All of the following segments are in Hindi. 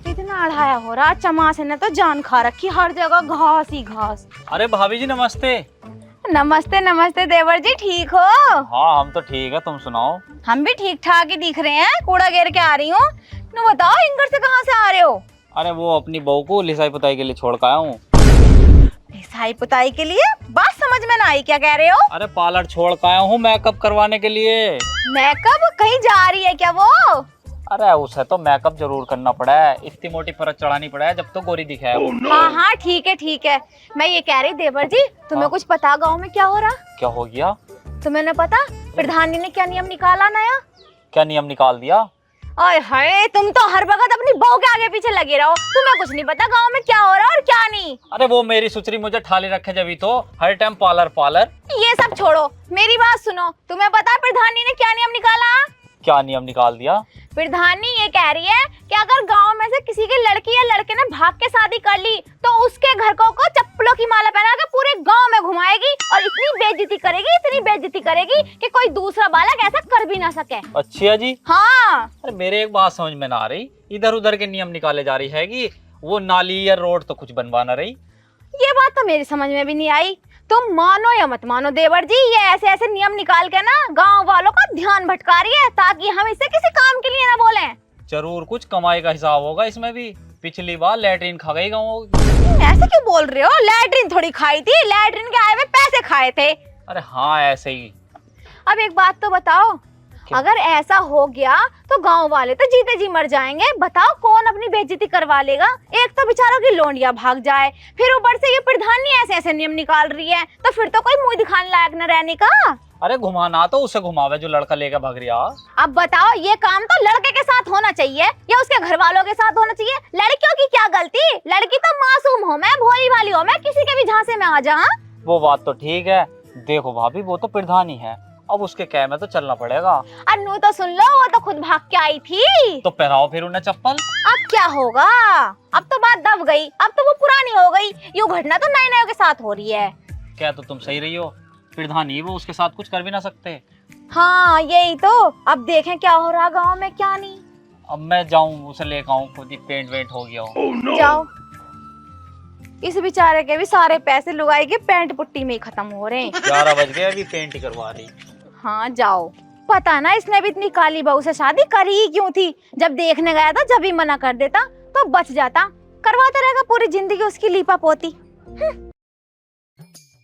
इतना अढ़ाया हो रहा, चमासे ने तो जान खा रखी, हर जगह घास ही घास। अरे भाभी जी नमस्ते। नमस्ते नमस्ते देवर जी, ठीक हो? हाँ हम तो ठीक है, तुम सुनाओ। हम भी ठीक ठाक ही दिख रहे हैं, कूड़ा घेर के आ रही हूँ। नु बताओ, इंगर से कहाँ से आ रहे हो? अरे वो अपनी बहू को लिसाई पुताई के लिए छोड़ के आया हूँ। लिसाई पुताई के लिए? बात समझ में ना आई, क्या कह रहे हो? अरे पार्लर छोड़ के आया हूँ मेकअप करवाने के लिए। मेकअप? कहीं जा रही है क्या वो? अरे उसे तो मेकअप जरूर करना पड़ा है, इतनी मोटी परत चढ़ानी पड़ा है जब तो गोरी दिखे है। हाँ हाँ ठीक है ठीक है। मैं ये कह रही देवर जी, तुम्हें कुछ पता गाँव में क्या हो रहा? क्या हो गया? तुम्हें न पता प्रधान जी ने क्या नियम निकाला नया? क्या नियम निकाल दिया? ओए हाय, तुम तो हर वक्त अपनी बहू के आगे पीछे लगे रहो, तुम्हें कुछ नहीं पता गांव में क्या हो रहा है और क्या नहीं। अरे वो मेरी सुचरी मुझे ठाले रखे जब तो हर टाइम पार्लर पार्लर। ये सब छोड़ो, मेरी बात सुनो। तुम्हें पता प्रधानी ने क्या नियम निकाला? क्या नियम निकाल दिया? प्रधानी ये कह रही है कि अगर गांव में से किसी की लड़की या लड़के ने भाग के शादी कर ली तो उसके घर को चप्पलों की माला पहना के पूरे गांव में घुमाएगी और इतनी बेइज्जती करेगी कि कोई दूसरा बालक ऐसा कर भी ना सके। अच्छा जी। हाँ। अरे मेरे एक बात समझ में ना आ रही, इधर उधर के नियम निकाले जा रही है कि वो नाली या रोड तो कुछ बनवा ना रही। ये बात तो मेरी समझ में भी नहीं आई। तुम मानो या मत मानो देवर जी, ये ऐसे ऐसे नियम निकाल के ना गांव वालों का ध्यान भटका रही है ताकि हम इसे किसी काम के लिए ना बोलें। जरूर कुछ कमाई का हिसाब होगा इसमें भी। पिछली बार लैट्रिन खा गई गाँव। ऐसे क्यों बोल रहे हो? लैट्रिन थोड़ी खाई थी, लैट्रिन के आए हुए पैसे खाए थे। अरे हाँ ऐसे ही। अब एक बात तो बताओ, अगर ऐसा हो गया तो गांव वाले तो जीते जी मर जाएंगे। बताओ कौन अपनी बेइज्जती करवा लेगा? एक तो बेचारों की लोंडिया भाग जाए, फिर ऊपर से ये प्रधानी ऐसे ऐसे नियम निकाल रही है, तो फिर तो कोई मुंह दिखाने लायक न रहने का। अरे घुमाना तो उसे घुमावे जो लड़का लेकर भाग रहा। अब बताओ, ये काम तो लड़के के साथ होना चाहिए या उसके घर वालों के साथ होना चाहिए? लड़कियों की क्या गलती? लड़की तो मासूम हो, मैं भोली भाली हो, मैं किसी के भी झांसे में आ जा। वो बात तो ठीक है, देखो भाभी वो तो प्रधानी है, अब उसके कह में तो चलना पड़ेगा। अन्नू तो सुन लो, वो तो खुद भाग के आई थी। तो पहनाओ फिर उन्हें चप्पल। अब क्या होगा? अब तो बात दब गई, अब तो वो पुरानी हो गई। ये घटना तो नए नए के साथ हो रही है। क्या तो तुम सही रही हो, प्रधानी वो उसके साथ कुछ कर भी ना सकते। हाँ यही तो। अब देखें क्या हो रहा गांव में क्या नहीं। अब मैं जाऊं उसे लेकर आऊं, खुद ही पेंट वेंट हो गया हो। no. जाओ, इस बेचारे के भी सारे पैसे लुगाई के पेंट पुट्टी में ही खत्म हो रहे हैं। 11 बज गए, अभी पेंट ही करवा रही। हाँ जाओ। पता ना इसने भी इतनी काली बहू से शादी करी ही क्यों थी? जब देखने गया था जब ही मना कर देता तो बच जाता। करवाता रहेगा पूरी जिंदगी उसकी लीपा पोती।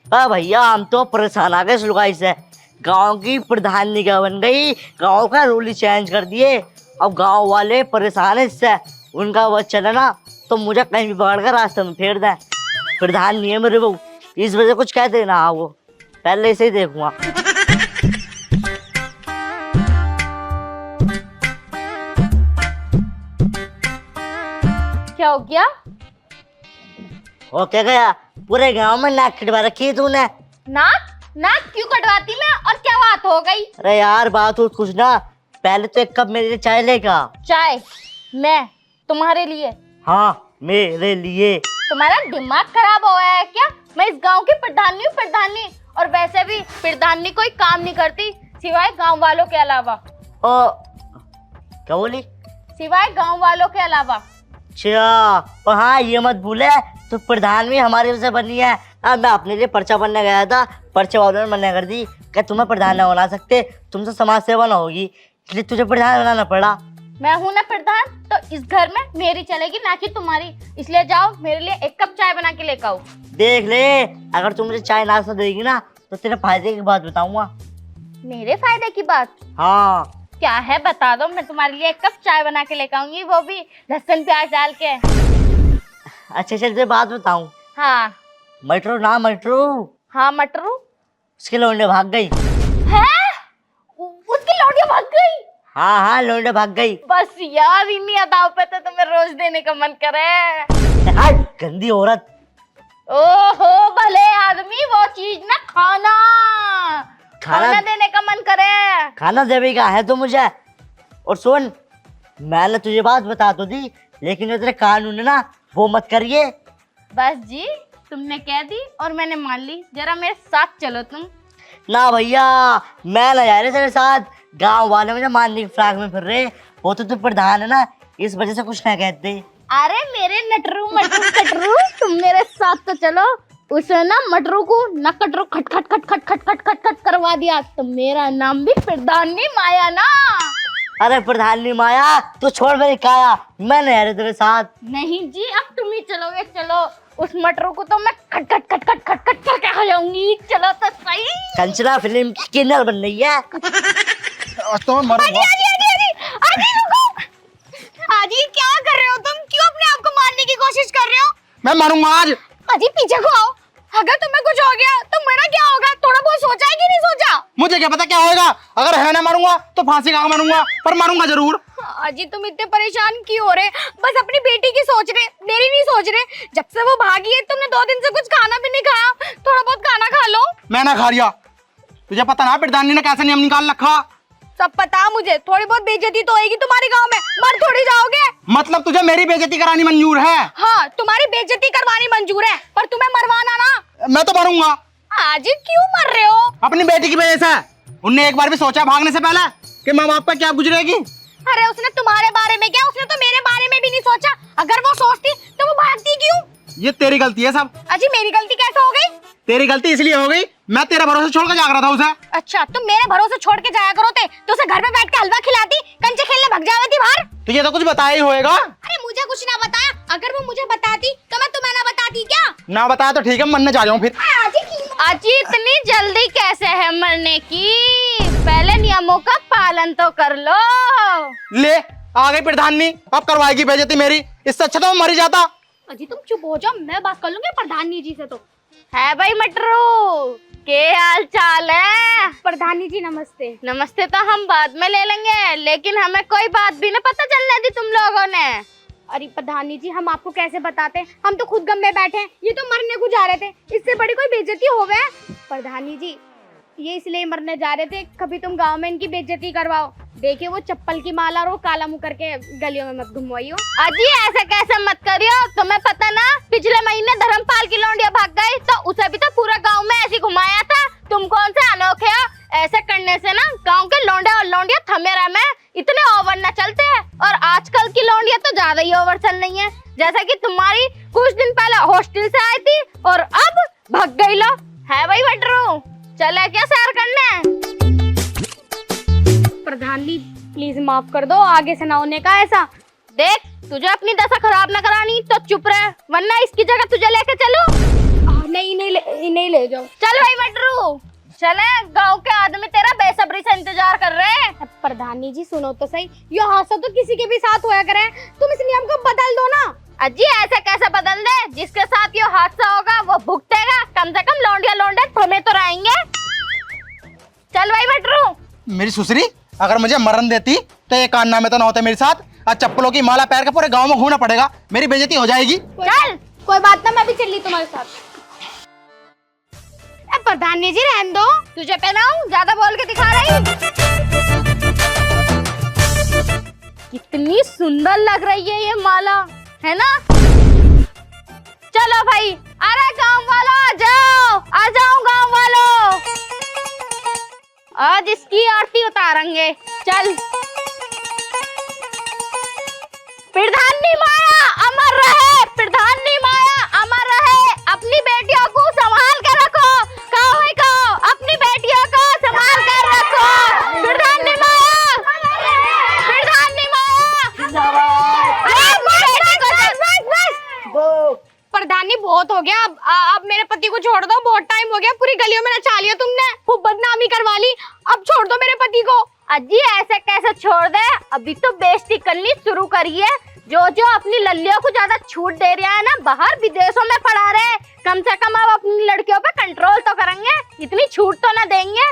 भैया हम तो परेशान आ गए इस लुगाई से। गांव की प्रधान निगाह बन गई, गांव का रूल ही चेंज कर दिए। अब गांव वाले परेशान है इससे। उनका बस चले ना तो मुझे कहीं भी पकड़ कर रास्ते में फेर दे। प्रधान नहीं है मेरे बहू, इस वजह कुछ कहते ना। वो पहले से ही देखूंगा। क्या हो गया? वो क्या गया, पूरे गांव में नाक कटवा रखी है तूने। नाक? नाक क्यों कटवाती मैं, और क्या बात हो गई? अरे यार बात हो कुछ ना, पहले तो एक कप मेरे लिए चाय लेगा। चाय? मैं तुम्हारे लिए? हाँ मेरे लिए। तुम्हारा दिमाग खराब हुआ है क्या? मैं इस गांव की प्रधानी हूँ, प्रधानी। और वैसे भी प्रधानी कोई काम नहीं करती सिवाय गांव वालों के अलावा। ओ क्या बोली? सिवाय गांव वालों के अलावा। अच्छा, और हाँ ये मत भूले तो प्रधान भी हमारी वजह से बनी है। अब मैं अपने लिए पर्चा बनने गया था, पर्चे वालों ने मना कर दी कि तुम्हें प्रधान न बना सकते, तुमसे समाज सेवा न होगी, इसलिए तुझे प्रधान बनाना पड़ा। मैं हूं ना प्रधान, तो इस घर में मेरी चलेगी ना कि तुम्हारी। इसलिए जाओ मेरे लिए एक कप चाय बना के लेकर आओ। देख ले, अगर तुम मुझे चाय नाश्ता देगी ना तो तेरे फायदे की बात बताऊंगा। मेरे फायदे की बात? हाँ क्या है बता दो, मैं तुम्हारे लिए एक कप चाय बना के लेकर आऊंगी, वो भी लहसुन प्याज डाल के। अच्छा चल तुझे बात बताऊं। हाँ। मटरू ना मटरू। हाँ मटरू। उसके लौंडे भाग गई। है? उसकी लौंडिया भाग गई? हाँ हाँ लौंडे भाग गई। बस यार, इन्हीं अदाव पे तो तुम्हें रोज देने का मन करे। गंदी औरत। ओहो भले आदमी, वो चीज ना खाना खाना देने का मन करे। खाना देवी का है तो मुझे। और सुन, मैंने तुझे बात बता तो दी, लेकिन जो तेरे कानून है ना वो मत करिए। बस जी, तुमने कह दी और मैंने मान ली। जरा मेरे साथ चलो तुम। ना भैया, मैं ना जा रही तेरे साथ, गांव वाले मुझे मारने की फ्राक में फिर रहे। वो तो प्रधान है ना, इस वजह से कुछ ना कहते। अरे मेरे नटरू मटरू कटरू, तुम मेरे साथ तो चलो। उसे ना मटरू को न कटरू खट खट खट खट खट खट खट खट करवा दिया तो मेरा नाम भी प्रधानी माया ना। अरे प्रधानी माया, तू छोड़ मेरी काया, मैं नहीं आ रही तेरे साथ। नहीं जी, अब तुम ही चलोगे। चलो, उस मटरू को तो मैं खट खट खट खट खट खट करके खा जाऊंगी। चलो तो सही। कंचना फिल्म की किन्नर बन रही है। तो आजी रुको। आजी क्या कर रहे हो तुम? क्यों अपने आप को मारने की कोशिश कर रहे हो? मैं मारूंगा आज। आजी पीछे को आओ। अगर तुम्हें कुछ हो गया तो मेरा क्या होगा? थोड़ा बहुत सोचा है कि नहीं सोचा? मुझे क्या पता क्या होएगा। अगर है ना मारूंगा तो फांसी का मारूंगा, पर मारूंगा जरूर। अजी तुम इतने परेशान क्यों हो रहे? बस अपनी बेटी की सोच रहे, मेरी नहीं सोच रहे। जब से वो भागी है तुमने 2 दिन से कुछ खाना भी नहीं खाया। थोड़ा बहुत खाना खा लो। मैं ना खा रिया, तुझे पता ना प्रधानी ने कैसे नियम निकाल रखा। सब पता मुझे। थोड़ी बहुत बेइज्जती तो होगी तुम्हारे गांव में, मर थोड़ी जाओगे। मतलब तुझे मेरी बेइज्जती करानी मंजूर है? हाँ, तुम्हारी बेइज्जती करवानी मंजूर है, पर तुम्हें मरवाना ना। मैं तो मरूंगा। आजी क्यों मर रहे हो? अपनी बेटी की वजह से। उनने एक बार भी सोचा भागने से पहले कि माँ बाप का क्या गुजरेगी? अरे उसने तुम्हारे बारे में क्या, उसने तो मेरे बारे में भी नहीं सोचा। अगर वो सोचती तो वो भागती क्यों? ये तेरी गलती है सब। अजी मेरी गलती कैसे हो गई? तेरी गलती इसलिए हो गई, मैं तेरे भरोसे छोड़कर जाग रहा था उसे। अच्छा, तुम मेरे भरोसे छोड़ के जाया करो तो उसे घर पे बैठ के हलवा खिलाती, कंचे खेलने भग जाती बाहर। तुझे तो कुछ बताया ही होएगा। अरे मुझे कुछ ना बताया। अगर वो मुझे बताती तो मैं तुम्हें ना बताती क्या? ना बताया तो ठीक है, मरने जा जाऊं फिर। अजी इतनी जल्दी कैसे है मरने की? पहले नियमों का पालन तो कर लो। ले आ गई प्रधानी, अब करवाएगी बेइज्जती मेरी। इससे अच्छा तो मैं मर ही जाता। अजी तुम चुप हो जाओ, मैं बात कर लूंगी प्रधानी जी से। तो है भाई मटरू, के हाल चाल है? प्रधानी जी नमस्ते। नमस्ते तो हम बाद में ले लेंगे, लेकिन हमें कोई बात भी ना पता चलने दी तुम लोगों ने। अरे प्रधानी जी, हम आपको कैसे बताते? हम तो खुद गम में बैठे हैं, ये तो मरने को जा रहे थे। इससे बड़ी कोई बेइज्जती हो गए? प्रधानी जी ये इसलिए मरने जा रहे थे, कभी तुम गांव में इनकी बेइज्जती करवाओ। देखिए वो चप्पल की माला रो काला मुंह करके गलियों में मत घुमवाइयो। अजी ऐसे कैसे मत करियो, तुम्हें पता ना पिछले महीने धर्मपाल की लौंडिया भाग गई तो उसे भी तो पूरा गांव में ऐसे घुमाया था। तुम कौन से अनोखे हो? ऐसे करने से ना गांव के लौंडे और लौंडिया थमेरा में इतने ओवर न चलते हैं। और आजकल की लौंडिया तो ज्यादा ही ओवर चल रही है। जैसा कि तुम्हारी कुछ दिन पहले हॉस्टल से आई थी और अब भाग गई लो। है भाई भट्टरू, चले क्या सैर करने? प्रधान जी प्लीज माफ कर दो, आगे से ना होने का ऐसा। देख तुझे अपनी दशा खराब ना करानी तो चुप रहे, वरना इसकी जगह तुझे लेके चलो। नहीं ले जाओ। चल भाई भट्टरू चले, गांव के आदमी तेरा बेसब्री से इंतजार कर रहे हैं। प्रधानी जी सुनो तो सही, ये हादसा तो किसी के भी साथ होया करे, तुम इस नियम को बदल दो ना। अजी ऐसे कैसे बदल दे? जिसके साथ ये हादसा होगा वो भुगतेगा। कम से कम लौंडिया लौंडे थमे तो रहेंगे। चल भाई भट्टरू। मेरी सुसरी, अगर मुझे मरण देती तो ये कारनामे तो ना होते मेरे साथ। आज चप्पलों की माला पैर के पूरे गांव में घूमना पड़ेगा, मेरी बेइज्जती हो जाएगी। चल कोई बात ना, मैं भी चली तुम्हारे साथ। प्रधान जी रहने दो, तुझे पहनाऊं? ज्यादा बोल के दिखा रही। कितनी सुंदर लग रही है ये माला, है ना? चलो भाई, अरे गांव वालों आ जाओ गांव वालों, आज इसकी आरती उतारेंगे। चल प्रधानी माया अमर रहे, प्रधानी माया अमर रहे। अपनी बेटियों को संभाल कर रखो। कहो अपनी बेटियों को संभाल कर रखो। प्रधानी माया, प्रधानी माया। प्रधानी बहुत हो गया, अब मेरे पति को छोड़ दो। बहुत टाइम हो गया, पूरी गलियों में नचा लिया तुमने, खूब बदनामी करवा ली। अब छोड़ दो मेरे पति को। अजी ऐसे कैसे छोड़ दे? अभी तो बेइज्जती करनी शुरू करी है। जो अपनी लल्लियों को ज्यादा छूट दे रहा है ना, बाहर विदेशों में पढ़ा रहे, कम से कम अब अपनी लड़कियों पे कंट्रोल तो करेंगे, इतनी छूट तो ना देंगे।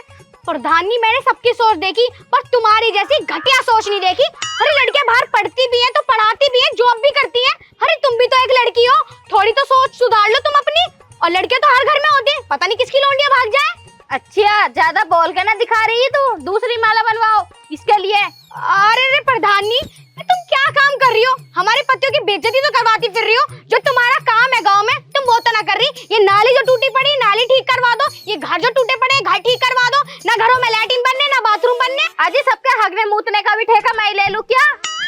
प्रधानी मैंने सबकी सोच देखी, पर तुम्हारी जैसी घटिया सोच नहीं देखी। अरे लड़कियां बाहर पढ़ती भी हैं तो पढ़ाती भी हैं, जॉब भी करती हैं। अरे तुम भी तो एक लड़की हो, थोड़ी तो सोच सुधार लो तुम अपनी। और लड़कियां तो हर घर में होती हैं, पता नहीं किसकी लौंडियां भाग जाए। अच्छा ज्यादा बोल के ना दिखा रही है तू, दूसरी माला बनवाओ इसके लिए। अरे प्रधानी तुम क्या काम कर रही हो? हमारे पतियों की बेइज्जती तो करवाती फिर रही हो। जो तुम्हारा काम है गांव में तुम वो तो ना कर रही। ये नाली जो टूटी पड़ी नाली ठीक करवा दो, ये घर जो टूटे पड़े घर ठीक करवा दो। ना घरों में लैट्रिन बनने ना बाथरूम बनने। अजी सब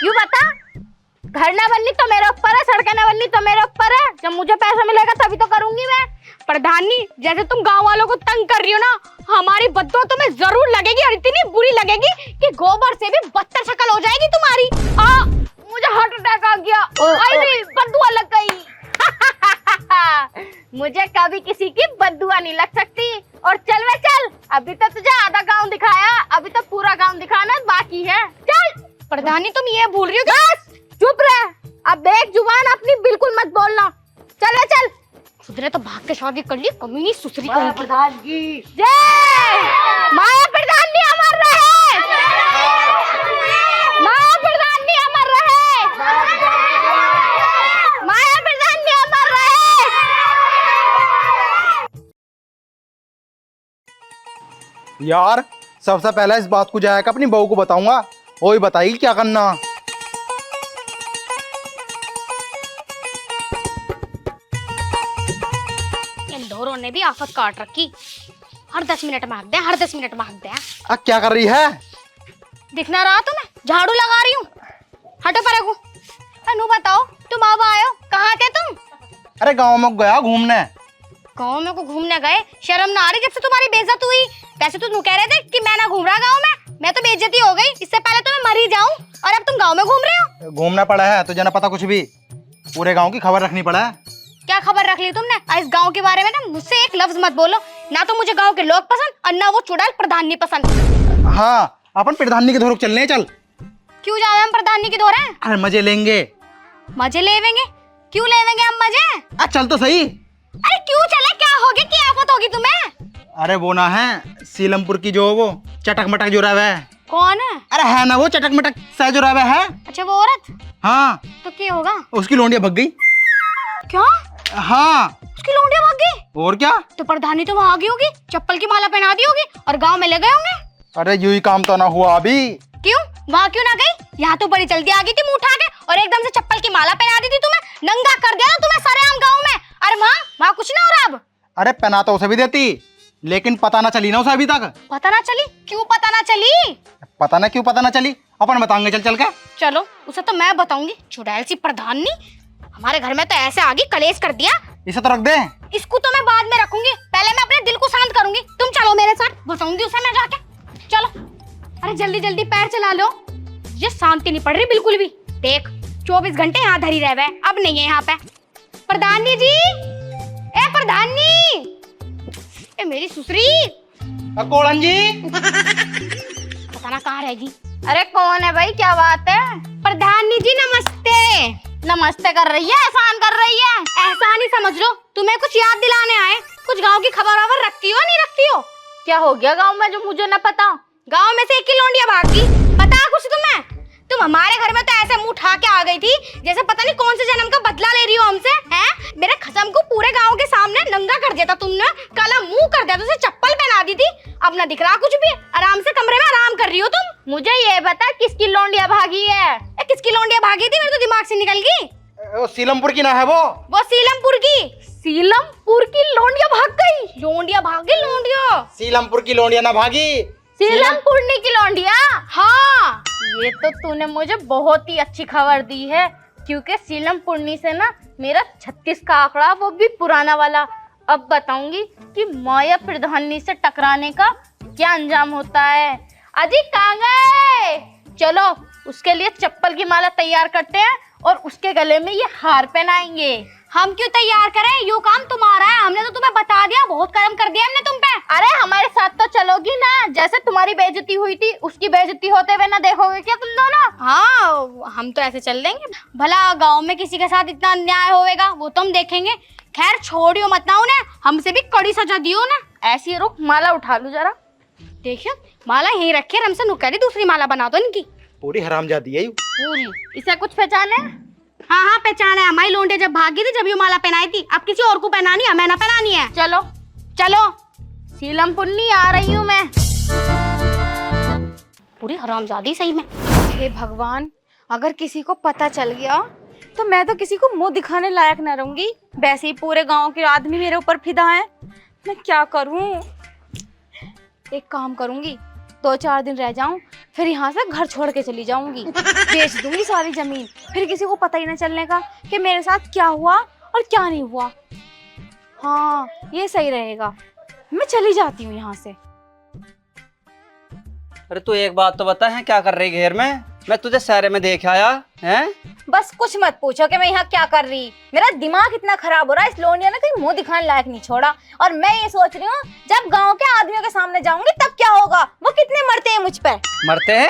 यूं बता, घर न बननी तो मेरे ऊपर है, सड़कें न बननी तो मेरे ऊपर है। जब मुझे पैसा मिलेगा तभी तो करूंगी मैं। प्रधानी, जैसे तुम गांव वालों को तंग कर रही हो ना, हमारी बद्दुआ तुम्हें जरूर लगेगी और इतनी बुरी लगेगी कि गोबर से भी बदतर शक्ल हो जाएगी तुम्हारी। मुझे हार्ट अटैक आ गया। आई बद्दुआ लग गई। मुझे कभी किसी की बद्दुआ नहीं लग सकती। और चल वे चल, अभी तो तुझे आधा गांव दिखाया, अभी तो पूरा गांव दिखाना बाकी है। चल। प्रधानी, तुम ये भूल रही हो कि बस चुप रह, अब एक जुबान अपनी बिल्कुल मत बोलना। चल वे चल। सुधरे तो भाग के शादी कर ली, कमीनी सुसरी माया कहीं की। प्रधान की जय माया प्रधान जी अमर रहे। माया प्रधान जी अमर रहे। माया प्रधान जी अमर रहे। यार सबसे पहले इस बात को जाकर अपनी बहू को बताऊंगा, वो ही बताएगी क्या करना। इन दोनों ने भी आफत काट रखी। हर 10 मिनट में हक दे, हर 10 मिनट में हक दे। अब क्या कर रही है? दिख ना रहा तुम्हें? झाड़ू लगा रही हूँ। हटो परे को। अनु बताओ, तुम अब आए हो, कहाँ थे तुम? अरे गांव में गया घूमने। गाँव में को घूमने गए? शर्म ना आ रही जब से तुम्हारी बेइज्जत हुई? वैसे तो तुम कह रहे थे कि मैं ना घूम रहा गाँव में, मैं तो बेइज्जती हो गई। इससे पहले तो मैं मर ही जाऊं, और अब तुम गाँव में घूम रहे हो। घूमना पड़ा है तुझे ना पता कुछ भी, पूरे गांव की खबर रखनी पड़ा है। क्या खबर रख ली तुमने? इस गांव के बारे में ना मुझसे एक लफ्ज मत बोलो। ना तो मुझे गांव के लोग पसंद और ना वो चुड़ैल प्रधानी पसंद। हाँ, अपन प्रधानी के धोरक चलने चल। क्यों जावे हम प्रधानी के धोरे? अरे मजे लेंगे। मजे लेवेंगे? क्यों लेवेंगे हम मजे? चल तो सही। अरे क्यों चले, क्या होगी, क्या आफत होगी तुम्हें? अरे वो ना है सीलमपुर की जो वो चटक मटक जो रहा है। कौन है? अरे है ना वो चटक मटक सह जो रहा है। अच्छा वो औरत? हाँ, तो क्या होगा? उसकी लोंडिया भग गई। क्या? हाँ, उसकी लोंडिया भाग गई? और क्या? तो प्रधानी तो वहां आ गई होगी, चप्पल की माला पहना दी होगी और गांव में ले गए होंगे। अरे यूं ही काम तो ना हुआ अभी। क्यों? वहाँ क्यों ना गई? यहाँ तो बड़ी जल्दी आ गई थी मुंह उठा के और एकदम से चप्पल की माला पहना दी थी तुम्हें, नंगा कर दिया ना तुम्हें सरेआम गांव में। अरे वहाँ कुछ ना हो रहा अब? अरे पहना तो उसे भी देती, लेकिन पता ना चली ना उसे अभी तक। पता ना चली? क्यों पता ना चली? पता ना क्यों पता ना चली, अपन बताएंगे चल चल के। चलो उसे तो मैं बताऊंगी। चुड़ैल सी प्रधानी हमारे घर में तो ऐसे आ गई, कलेश कर दिया। इसे तो रख दे। इसको तो मैं बाद में रखूंगी, पहले मैं अपने दिल को शांत करूंगी। तुम चलो मेरे साथ, बताऊंगी उसे मैं जाके। चलो। अरे जल्दी जल्दी पैर चला लो, ये शांति नहीं पड़ रही बिल्कुल भी। देख 24 घंटे यहाँ धरी रह, अब नहीं है यहाँ पे। प्रधानी जी, ए प्रधानी, ए मेरी सुसरी, कोड़न जी। पता ना कहाँ रहेगी। अरे कौन है भाई, क्या बात है? प्रधानी जी नमस्ते। नमस्ते कर रही है, एहसान कर रही है? एहसान ही समझ लो, तुम्हें कुछ याद दिलाने आए। कुछ गांव की खबर वबर रखती हो नहीं रखती हो? क्या हो गया गांव में जो मुझे न पता? गांव में से एक की लोंडिया भाग गई, पता है कुछ तुम्हें? तुम हमारे घर में तो ऐसे मुंह उठा के आ गई थी जैसे पता नहीं कौन से जन्म का बदला ले रही हो हमसे, हैं? मेरे खसम को पूरे गांव के सामने नंगा कर दिया था तुमने, काला मुंह कर दिया था, उसे चप्पल पहना दी थी। अब ना दिख रहा कुछ भी, आराम से कमरे में आराम कर रही हो तुम। मुझे ये बता किसकी लोंडिया भागी है? किसकी लोंडिया भागी थी? मेरे तो दिमाग से निकल गई। सीलमपुर की ना है वो सीलमपुर की। सीलमपुर की लोंडिया भाग गई? लोंडिया भागी? लोंडिया सीलमपुर की लोंडिया ना भागी, सीलमपुरनी की लोंडिया। हाँ, ये तो तूने मुझे बहुत ही अच्छी खबर दी है, क्योंकि सीलमपुरनी से ना मेरा 36 का आंकड़ा, वो भी पुराना वाला। अब बताऊंगी कि माया प्रधानी से टकराने का क्या अंजाम होता है। अजी कहाँ गए? चलो उसके लिए चप्पल की माला तैयार करते हैं और उसके गले में ये हार पहनाएंगे। हम क्यों तैयार करें? यो काम तुम्हारा है, हमने तो तुम्हें बता दिया, बहुत कर्म कर दिया हमने तुम पे। अरे हमारे साथ तो चलोगी ना? जैसे तुम्हारी बेइज्जती हुई थी उसकी बेइज्जती होते हुए ना देखोगे क्या तुम दोनों? हाँ, हम तो ऐसे चल देंगे। भला गांव में किसी के साथ इतना अन्याय होएगा वो तो हम देखेंगे। खैर छोड़ियो मत ना उन्हें, हमसे भी कड़ी सजा दियो ना। ऐसी रुक, माला उठा लूं जरा। देखियो माला यहीं रखी है, हमसे नुकरी दूसरी माला बना दो इनकी। पूरी हरामजादी है। पूरी इसे कुछ पहचाने? हाँ हाँ पहचाना है, हमारी लोंडे जब भागी थी जब ये माला पहनाई थी। अब किसी और को पहनानी है, मैं ना पहनानी है। चलो चलो। सीलमपुरनी आ रही हूँ मैं। पूरी हरामजादी सही में। हे भगवान, अगर किसी को पता चल गया तो मैं तो किसी को मुंह दिखाने लायक न रहूंगी। वैसे ही पूरे गांव के आदमी मेरे ऊपर फिदा हैं। मैं क्या करूं? एक काम करूंगी, 2-4 दिन रह जाऊं, फिर यहाँ से घर छोड़ के चली जाऊंगी, बेच दूंगी सारी जमीन, फिर किसी को पता ही ना चलने का कि मेरे साथ क्या हुआ और क्या नहीं हुआ। हाँ, ये सही रहेगा, मैं चली जाती हूँ यहाँ से। अरे तू एक बात तो बता, है क्या कर रही घेर में? मैं तुझे शहर में देख आया है। बस कुछ मत पूछो कि मैं यहाँ क्या कर रही, मेरा दिमाग इतना खराब हो रहा है, इस लोनिया ने कहीं मुंह दिखाने लायक नहीं छोड़ा। और मैं ये सोच रही हूँ जब गांव के आदमियों के सामने जाऊंगी तब क्या होगा, वो कितने मरते हैं मुझ पर। मरते हैं?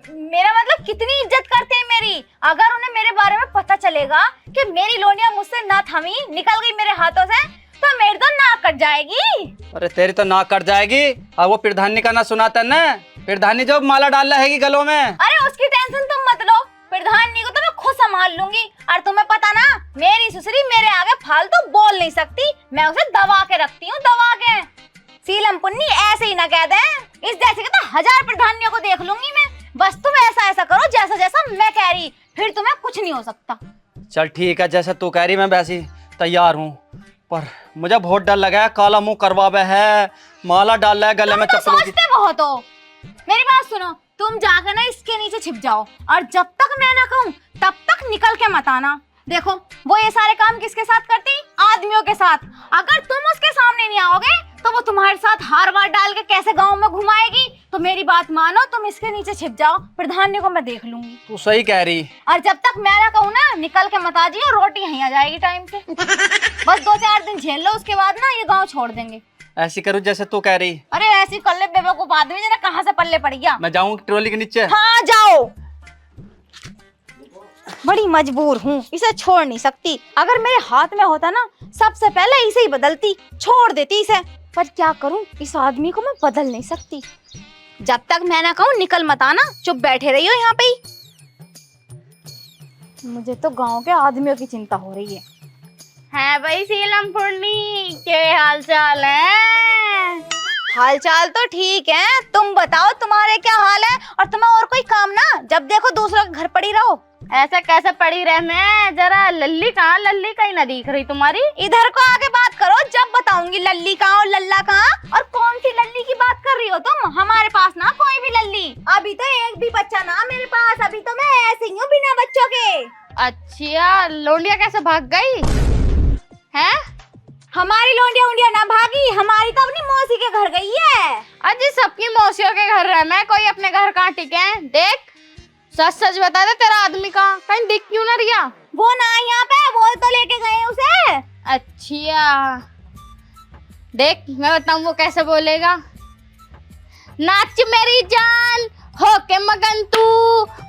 मेरा मतलब कितनी इज्जत करते हैं मेरी। अगर उन्हें मेरे बारे में पता चलेगा कि मेरी लोनिया मुझसे ना थमी, निकल गई मेरे हाथों से, तो मेरी तो नाक कट जाएगी। अरे तेरी तो नाक कट जाएगी। अब वो प्रधानी का ना सुनाता ना, प्रधानी जो माला डाल रहेगी गलों में। अरे उसकी टेंशन तुम मत लो, प्रधानी को तो मैं खुद संभाल लूंगी। और तुम्हें पता ना, मेरी ससुरी मेरे आगे फालतू बोल नहीं सकती, मैं उसे दबा के रखती हूँ, दबा के। सीलम पुन्नी ऐसे ही ना कह दे, इस जैसे के तो 1000 प्रधानियों को देख लूंगी मैं। बस तुम ऐसा ऐसा करो जैसा जैसा मैं कह रही, फिर तुम्हें कुछ नहीं हो सकता। चल ठीक है, जैसे तू कह रही मैं वैसी तैयार हूँ, पर मुझे बहुत डर लगा है। काला मुंह करवावे है, माला डाल रहा है गले में, तुम तो चप्पलों की। सोचते बहुत हो। मेरी बात सुनो, तुम जाकर ना इसके नीचे छिप जाओ, और जब तक मैं ना कहूँ तब तक निकल के मत आना। देखो वो ये सारे काम किसके साथ करती, आदमियों के साथ। अगर तुम उसके सामने नहीं आओगे तो वो तुम्हारे साथ हार वार डाल के कैसे गांव में घुमाएगी। तो मेरी बात मानो, तुम इसके नीचे छिप जाओ, प्रधानी को मैं देख लूंगी। तू सही कह रही। और जब तक मैं ना कहूँ ना, निकल के मत आ जाइए, रोटी यहीं आ जाएगी टाइम से। बस 2-4 दिन झेल लो, उसके बाद ना ये गाँव छोड़ देंगे। ऐसी करूँ जैसे तू कह रही? अरे ऐसी कर ले बेवकूफ आदमी, जरा कहाँ से पल्ले पड़ गया। मैं जाऊँ ट्रॉली के नीचे? हाँ जाओ, बड़ी मजबूर हूँ, इसे छोड़ नहीं सकती। अगर मेरे हाथ में होता ना, सबसे पहले इसे ही बदलती, छोड़ देती इसे। पर क्या करूँ, इस आदमी को मैं बदल नहीं सकती। जब तक मैं ना कहूँ निकल मत आना, चुप बैठे रही हो यहाँ पे ही। मुझे तो गांव के आदमियों की चिंता हो रही है भाई सीलम पुरनी, के हाल चाल है? हाल चाल तो ठीक है, तुम बताओ तुम्हारे क्या हाल है। और तुम्हें और कोई काम ना, जब देखो दूसरों के घर पड़ी रहो। ऐसा कैसे पड़ी रहने, जरा लल्ली कहाँ, लल्ली कहीं ना दिख रही तुम्हारी। इधर को आके बात करो, जब बताऊंगी लल्ली कहाँ और लल्ला कहाँ। और कौन सी लल्ली की बात कर रही हो तुम? हमारे पास ना कोई भी लल्ली, अभी तो एक भी बच्चा ना मेरे पास, अभी तो मैं ऐसे ही हूँ बिना बच्चों के। अच्छा, लोंडिया कैसे भाग गई है? हमारी लोंडिया उंडिया ना भागी, हमारी तो अपनी मौसी के घर गई है। अजी सबकी मौसियों के घर रहना है, कोई अपने घर कहाँ टिके है। देख सच सच बता दे, तेरा आदमी कहाँ, कहीं दिख क्यों ना रिया? वो ना यहाँ पे, बोल तो लेके गए उसे। अच्छा देख, मैं बताऊँ वो कैसे बोलेगा। नाच मेरी जान हो के मगन तू,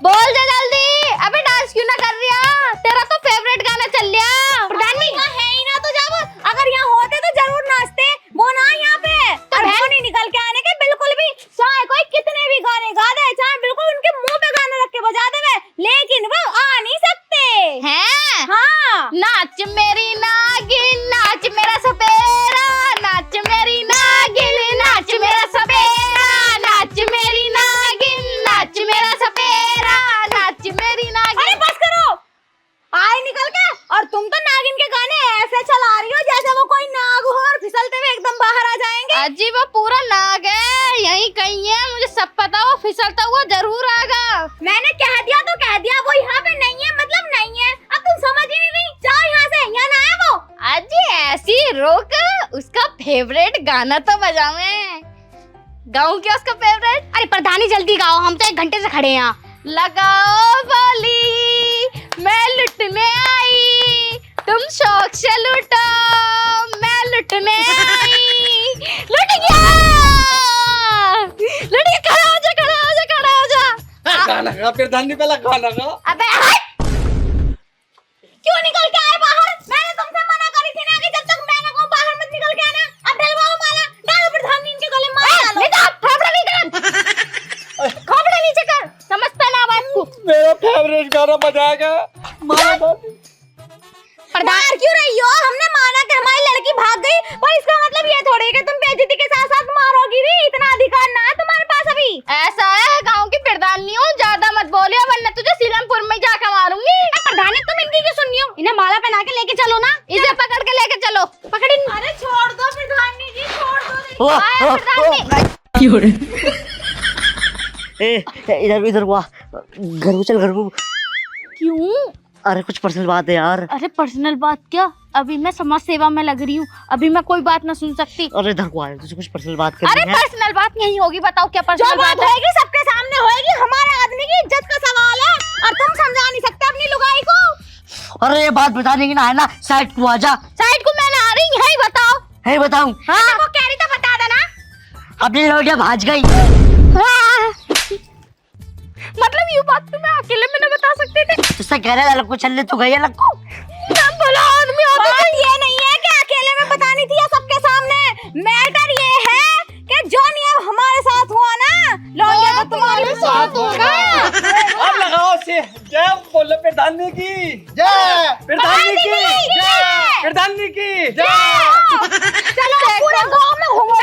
बोल जा जल्दी। अबे डांस क्यों ना कर रिया, तेरा तो फेवरेट गाना चल रहा। प्रधानी है ही ना, तो जब अगर यहाँ होते तो जरूर नाचते। वो ना यहाँ पे, तो नहीं निकल के आने के बिल्कुल भी। चाहे कोई कितने भी गाने गा दे, चाहे बिल्कुल उनके मुंह पे गाना रख के बजा दे, लेकिन वो आ नहीं सकते हैं। हाँ, नाच मेरी नागिन, नाच मेरा सपेरा, नाच मेरी नागिन, नाच मेरा सपेरा, नाच मेरी नागिन, नाच मेरा सपेरा, नाच मेरी नागिन। अरे बस करो, आए निकल के। और तुम तो नागिन के गाने ऐसे चला रही हो जैसे वो कोई नाग हो, और फिसलते हुए एकदम बाहर आ जाएंगे। अजी वो पूरा नाग है, यही कहीं है, मुझे सब पता, वो फिसलता हुआ जरूर आएगा। मैंने कह दिया तो कह दिया, वो यहाँ पे नहीं है मतलब नहीं है। अब तुम समझ ही नहीं, जाओ यहाँ से, यहाँ ना है वो। अजी ऐसी रोक, उसका फेवरेट गाना तो बजावे। गाऊं क्या उसका फेवरेट? अरे प्रधानी जल्दी गाओ, हम तो 1 घंटे से खड़े हैं यहाँ। लगाओ बोली, मैं लुटने आई, तुम शौक से लूटो, मैं लुटने आई। लुट गया, लुट गया। खड़ा हो जा, खड़ा हो जा, खड़ा हो जा। गाना गा प्रधानी, पहला गाना गा। अबे क्यों निकल के आए बाहर? मैंने तुमसे मना करी थी ना कि जब तक मैं ना कहूं बाहर मत निकल के आना। अब डलवाओ माला, डालो प्रधानी इनके गले मार डालो। नहीं तो फाफड़ा नहीं कर, खोपड़ा नीचे कर, समझता ना बात को। मेरा फेवरेट गाना बजाएगा। मार क्यों रही हो? हमने माना कि हमारी लड़की भाग गई, पर इसका मतलब ये थोड़ी है कि तुम बेइज्जती के साथ साथ मारोगी भी। इतना अधिकार ना है तुम्हारे पास अभी। ऐसा है, गांव की प्रधानी हूँ, ज्यादा मत बोलियो वरना तुझे सीलमपुर में जाकर मारूंगी। प्रधानी तुम इनकी क्यों सुन रही हो? इन्हें माला पहना के लेके चलो ना। इसे पकड़ के लेके चलो। पकड़ इन। अरे छोड़ दो प्रधानी जी, छोड़ दो। इधर इधर हुआ, घर को चल, घर को। क्यों? अरे कुछ पर्सनल बात है यार। अरे पर्सनल बात क्या? अभी मैं समाज सेवा में लग रही हूँ, अभी मैं कोई बात ना सुन सकती। अरे इधर को आ, तुझे कुछ पर्सनल बात अरे करनी है। पर्सनल बात नहीं होगी, बताओ क्या जो पर्सनल बात बात है? होगी सबके सामने होगी, हमारे आदमी की इज्जत का सवाल है और तुम समझा नहीं सकते अपनी लुगाई को। अरे ये बात बताने की ना है ना, साइड को आजा। साइड को मैं ना आ रही, यही बताओ। है बताऊं? हाँ वो कह रही तो बता देना। अपनी लौटिया भाज गई। हाँ। मतलब ये बात तो मैं अकेले में ना बता सकते थे। तुझसे कह रहे अलग को चलने तो गई अलग को। बोला आदमी बात ये नहीं है कि अकेले में बतानी थी या सबके सामने, मैटर ये है कि जो नियम हमारे साथ हुआ ना, लौंडिया तो तुम्हारे साथ होगा। अब लगाओ से जय बोलो प्रधानी की जय। प्रधानी की जय प्रधानी की जय। चलो पूरे गांव में घूमो।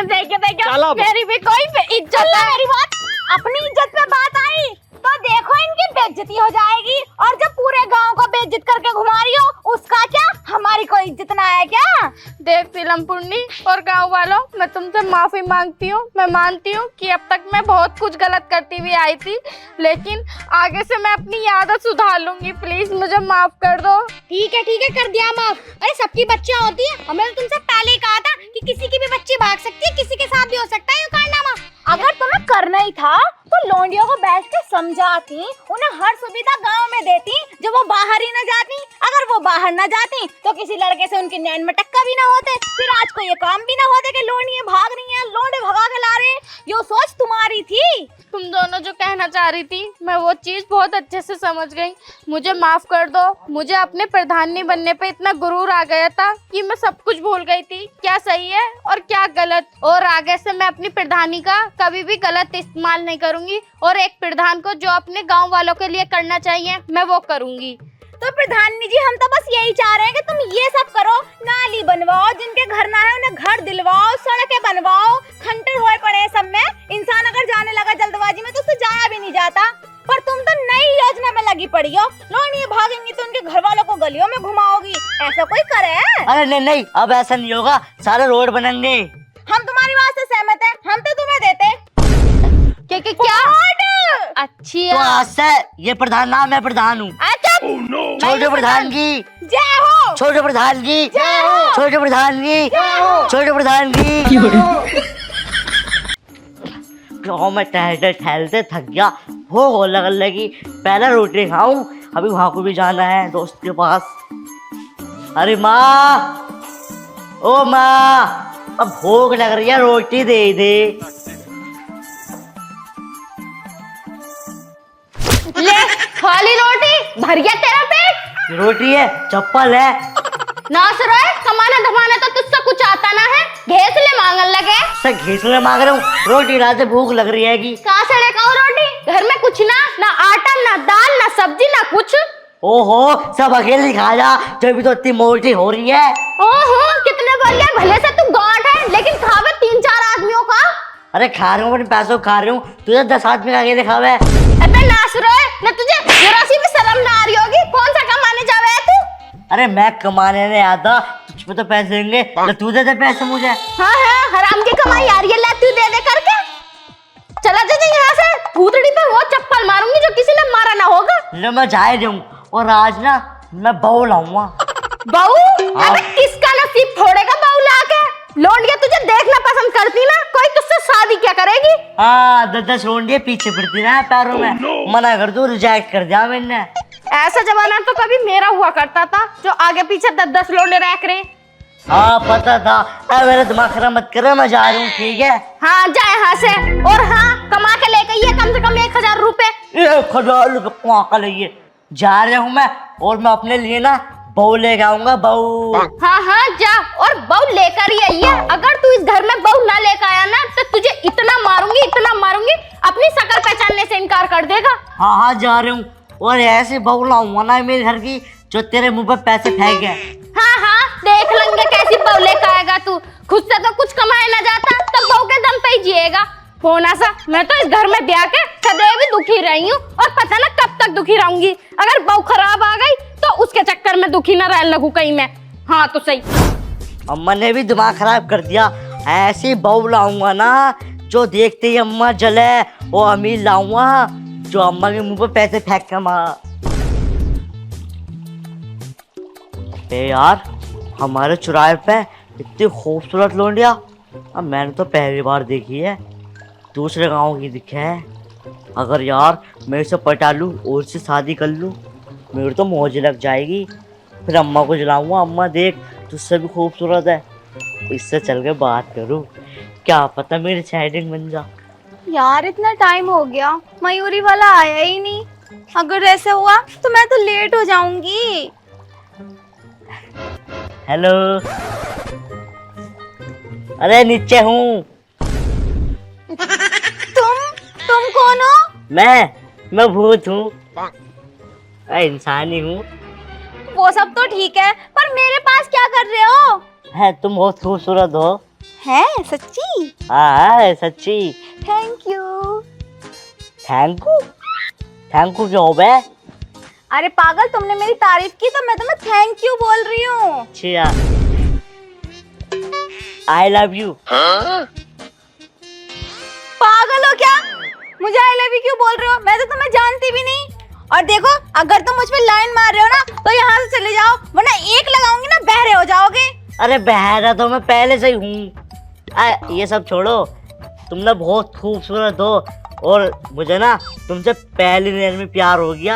देखे चलो। मेरी भी कोई इज्जत है। मेरी बात, अपनी इज्जत पे बात आई तो देखो इनकी बेइज्जती हो जाएगी, और जब पूरे गांव को बेइज्जत करके घुमा रही हो उसका क्या, हमारी कोई इज्जत ना है क्या? देव फिल्मपुर्णी और गांव वालों, मैं तुमसे माफी मांगती हूँ। मैं मानती हूँ कि अब तक मैं बहुत कुछ गलत करती हुई आई थी, लेकिन आगे से मैं अपनी आदत सुधार लूंगी। प्लीज मुझे माफ कर दो। ठीक है कर दिया माफ। अरे सबकी बच्चियां होती है, हमने तो तुमसे पहले ही कहा था कि किसी की भी बच्ची भाग सकती है, किसी के साथ भी हो सकता है ये कारनामा। अगर तुम्हें करना ही था तो लौंडियों को बैठ के समझाती, उन्हें हर सुविधा गांव में देती, जब वो बाहर ही न जाती। अगर वो बाहर न जाती तो किसी लड़के से उनके नैन में टक्का भी ना होते, फिर आज को ये काम भी ना होते कि लौंडियां भाग रही हैं, लौंडे भगा के ला रहे हैं। ये सोच तुम्हारी थी। तुम दोनों जो कहना चाह रही थी मैं वो चीज बहुत अच्छे से समझ गई। मुझे माफ कर दो। मुझे अपने प्रधानी बनने पे इतना गुरूर आ गया था कि मैं सब कुछ भूल गई थी, क्या सही है और क्या गलत। और आगे से मैं अपनी प्रधानी का कभी भी गलत इस्तेमाल नहीं करूंगी, और एक प्रधान को जो अपने गांव वालों के लिए करना चाहिए मैं वो करूंगी। तो प्रधानी जी हम तो बस यही चाह रहे हैं कि तुम ये सब करो, नाली बनवाओ, जिनके घर ना है उन्हें घर दिलवाओ, सड़कें बनवाओ। खंडर हुए पड़े हैं सब में, इंसान अगर जाने लगा जल्दबाजी में तो उससे जाया भी नहीं जाता। पर तुम तो नई योजना में लगी पड़ी हो, लौंडियां भागेंगी तो उनके घर वालों को गलियों में घुमाओगी, ऐसा कोई करे? अरे नहीं नहीं, अब ऐसा नहीं होगा, सारे रोड बनेंगे। हम तुम्हारी बात से सहमत हैं, हम तो तुम्हें देते। क्या अच्छी तो आज से ये प्रधान ना, मैं प्रधान हूँ। छोटे प्रधान की जय हो, छोटे प्रधान की छोटे प्रधान की छोटे प्रधान की। गाँव में टहलते टहलते थक गया, भूख लगने लगी। पहले रोटी खाऊं, अभी वहां को भी जाना है दोस्त के पास। अरे माँ, ओ माँ, अब भूख लग रही है, रोटी दे दे। ले खाली रोटी, भर गया तेरा पेट? रोटी है, चप्पल है। नाच रहा है, कमाना धमाना तो तुझसे कुछ आता ना है, घेसले मांगन लगे। सर घीसने मांग रहा हूँ, रोटी रात से भूख लग रही है कि। कहाँ से लेकर आओ रोटी? घर में कुछ ना आटा, ना दाल, ना सब्जी, ना कुछ। ओहो, सब अकेले खा जा, जब भी तो इतनी मोटी हो रही है। ओहो, कितने बोल गए, भले से तू गांठ है, लेकिन खावे 3-4 आदमियों का। अरे खा रहा हूँ, अपने पैसों खा रही हूँ, तुझे 10 आदमी का अकेले खावे। अबे नाच रहा है ना, तुझे जरा सी भी शर्म ना आ रही होगी? कौन सा कमाने जावे है तू? अरे मैं कमाने नहीं आता, तुझ पे तो पैसे देंगे, तो तू दे दे पैसे मुझे। हाँ हराम की कमाई आ रही है, ले तू दे दे करके। चला जा यहाँ से, भूतड़ी पे वो चप्पल मारूंगी जो किसी ने मारा ना होगा। ले मैं जाए दूँ, और आज ना मैं बहू लाऊंगा। बहू? अबे किसका नसीब फोड़ेगा बहू लाके? लौंडिया तुझे देखना पसंद करती ना, कोई तुझसे शादी क्या करेगी? हाँ, 10 लौंडियां पीछे पड़ती ना पैरों में, मना कर दो, रिजेक्ट कर दिया मैंने। ऐसा जमाना तो कभी मेरा हुआ करता था, जो आगे पीछे 10 लौंडे रख रहे। हाँ पता था, अब मेरा दिमाग खराब मत कर, मैं जा रही हूँ, ठीक है? हाँ जा यहाँ से, और हाँ कमा के लेके ये कम से कम 1000 रुपए। 1000 रुपये कमा कर लिए जा रहा हूँ मैं, और मैं अपने लिए ना बहू लेके आऊंगा, बहू। हाँ जा, और बहू लेकर ही आई है। अगर तू इस घर में बहू ना लेकर आया ना तो तुझे इतना मारूंगी, अपनी शक्ल पहचानने से इनकार कर देगा। हाँ जा रहा हूँ, और ऐसे बहू लाऊंगा ना मेरे घर की, जो तेरे मुंह पे पैसे फेंके। हाँ देख लेंगे कैसी बहू लेकर आएगा तू। खुद से तो कुछ कमाए ना जाता, तो बहू के दम पे ही जिएगा। होना सा, मैं तो इस घर में ब्याह के सदैव ही दुखी रही हूँ, और पता ना कब तक दुखी रहूंगी। अगर बहू खराब आ गई तो उसके चक्कर में दुखी ना रहने लगूं कहीं मैं। हाँ तो सही। अम्मा ने भी दिमाग खराब कर दिया, ऐसी बहू लाऊंगा ना जो देखते ही अम्मा जले वो अमीर लाऊंगा जो अम्मा के मुंह पे पैसे फेंक के मार। यार हमारे चौराहे पे इतनी खूबसूरत लौंडिया अब मैंने तो पहली बार देखी है, दूसरे गांव की दिखे है। अगर यार मैं इसे पटा लूँ और इससे शादी कर लूँ मेरी तो मौज लग जाएगी। फिर अम्मा को जलाऊंगा, अम्मा देख तुझसे भी खूबसूरत है, इससे चल के बात करूँ, क्या पता मेरी सेटिंग बन जा। यार इतना टाइम हो गया मयूरी वाला आया ही नहीं। अगर ऐसे हुआ तो मैं तो लेट हो जाऊंगी। हेलो, अरे नीचे हूँ। तुम कौन हो? मैं भूत हूँ, इंसान ही हूँ। वो सब तो ठीक है पर मेरे पास क्या कर रहे हो? है तुम बहुत खूबसूरत हो। है सच्ची? हाँ सच्ची। Thank you. थैंक यू क्यों बे? अरे पागल, तुमने मेरी तारीफ की तो मैं तुम्हें थैंक यू बोल रही हूँ। अच्छा, आई लव यू। पागल हो क्या? मुझे आई लव यू क्यों बोल रहे हो? मैं तो तुम्हें जानती भी नहीं। और देखो अगर तुम मुझ पे लाइन मार रहे हो ना तो यहाँ से चले जाओ, वरना एक लगाऊंगी ना बहरे हो जाओगे। अरे बहरा तो मैं पहले से ही हूँ। ये सब छोड़ो, तुम ना बहुत खूबसूरत हो और मुझे ना तुमसे पहली नजर में प्यार हो गया।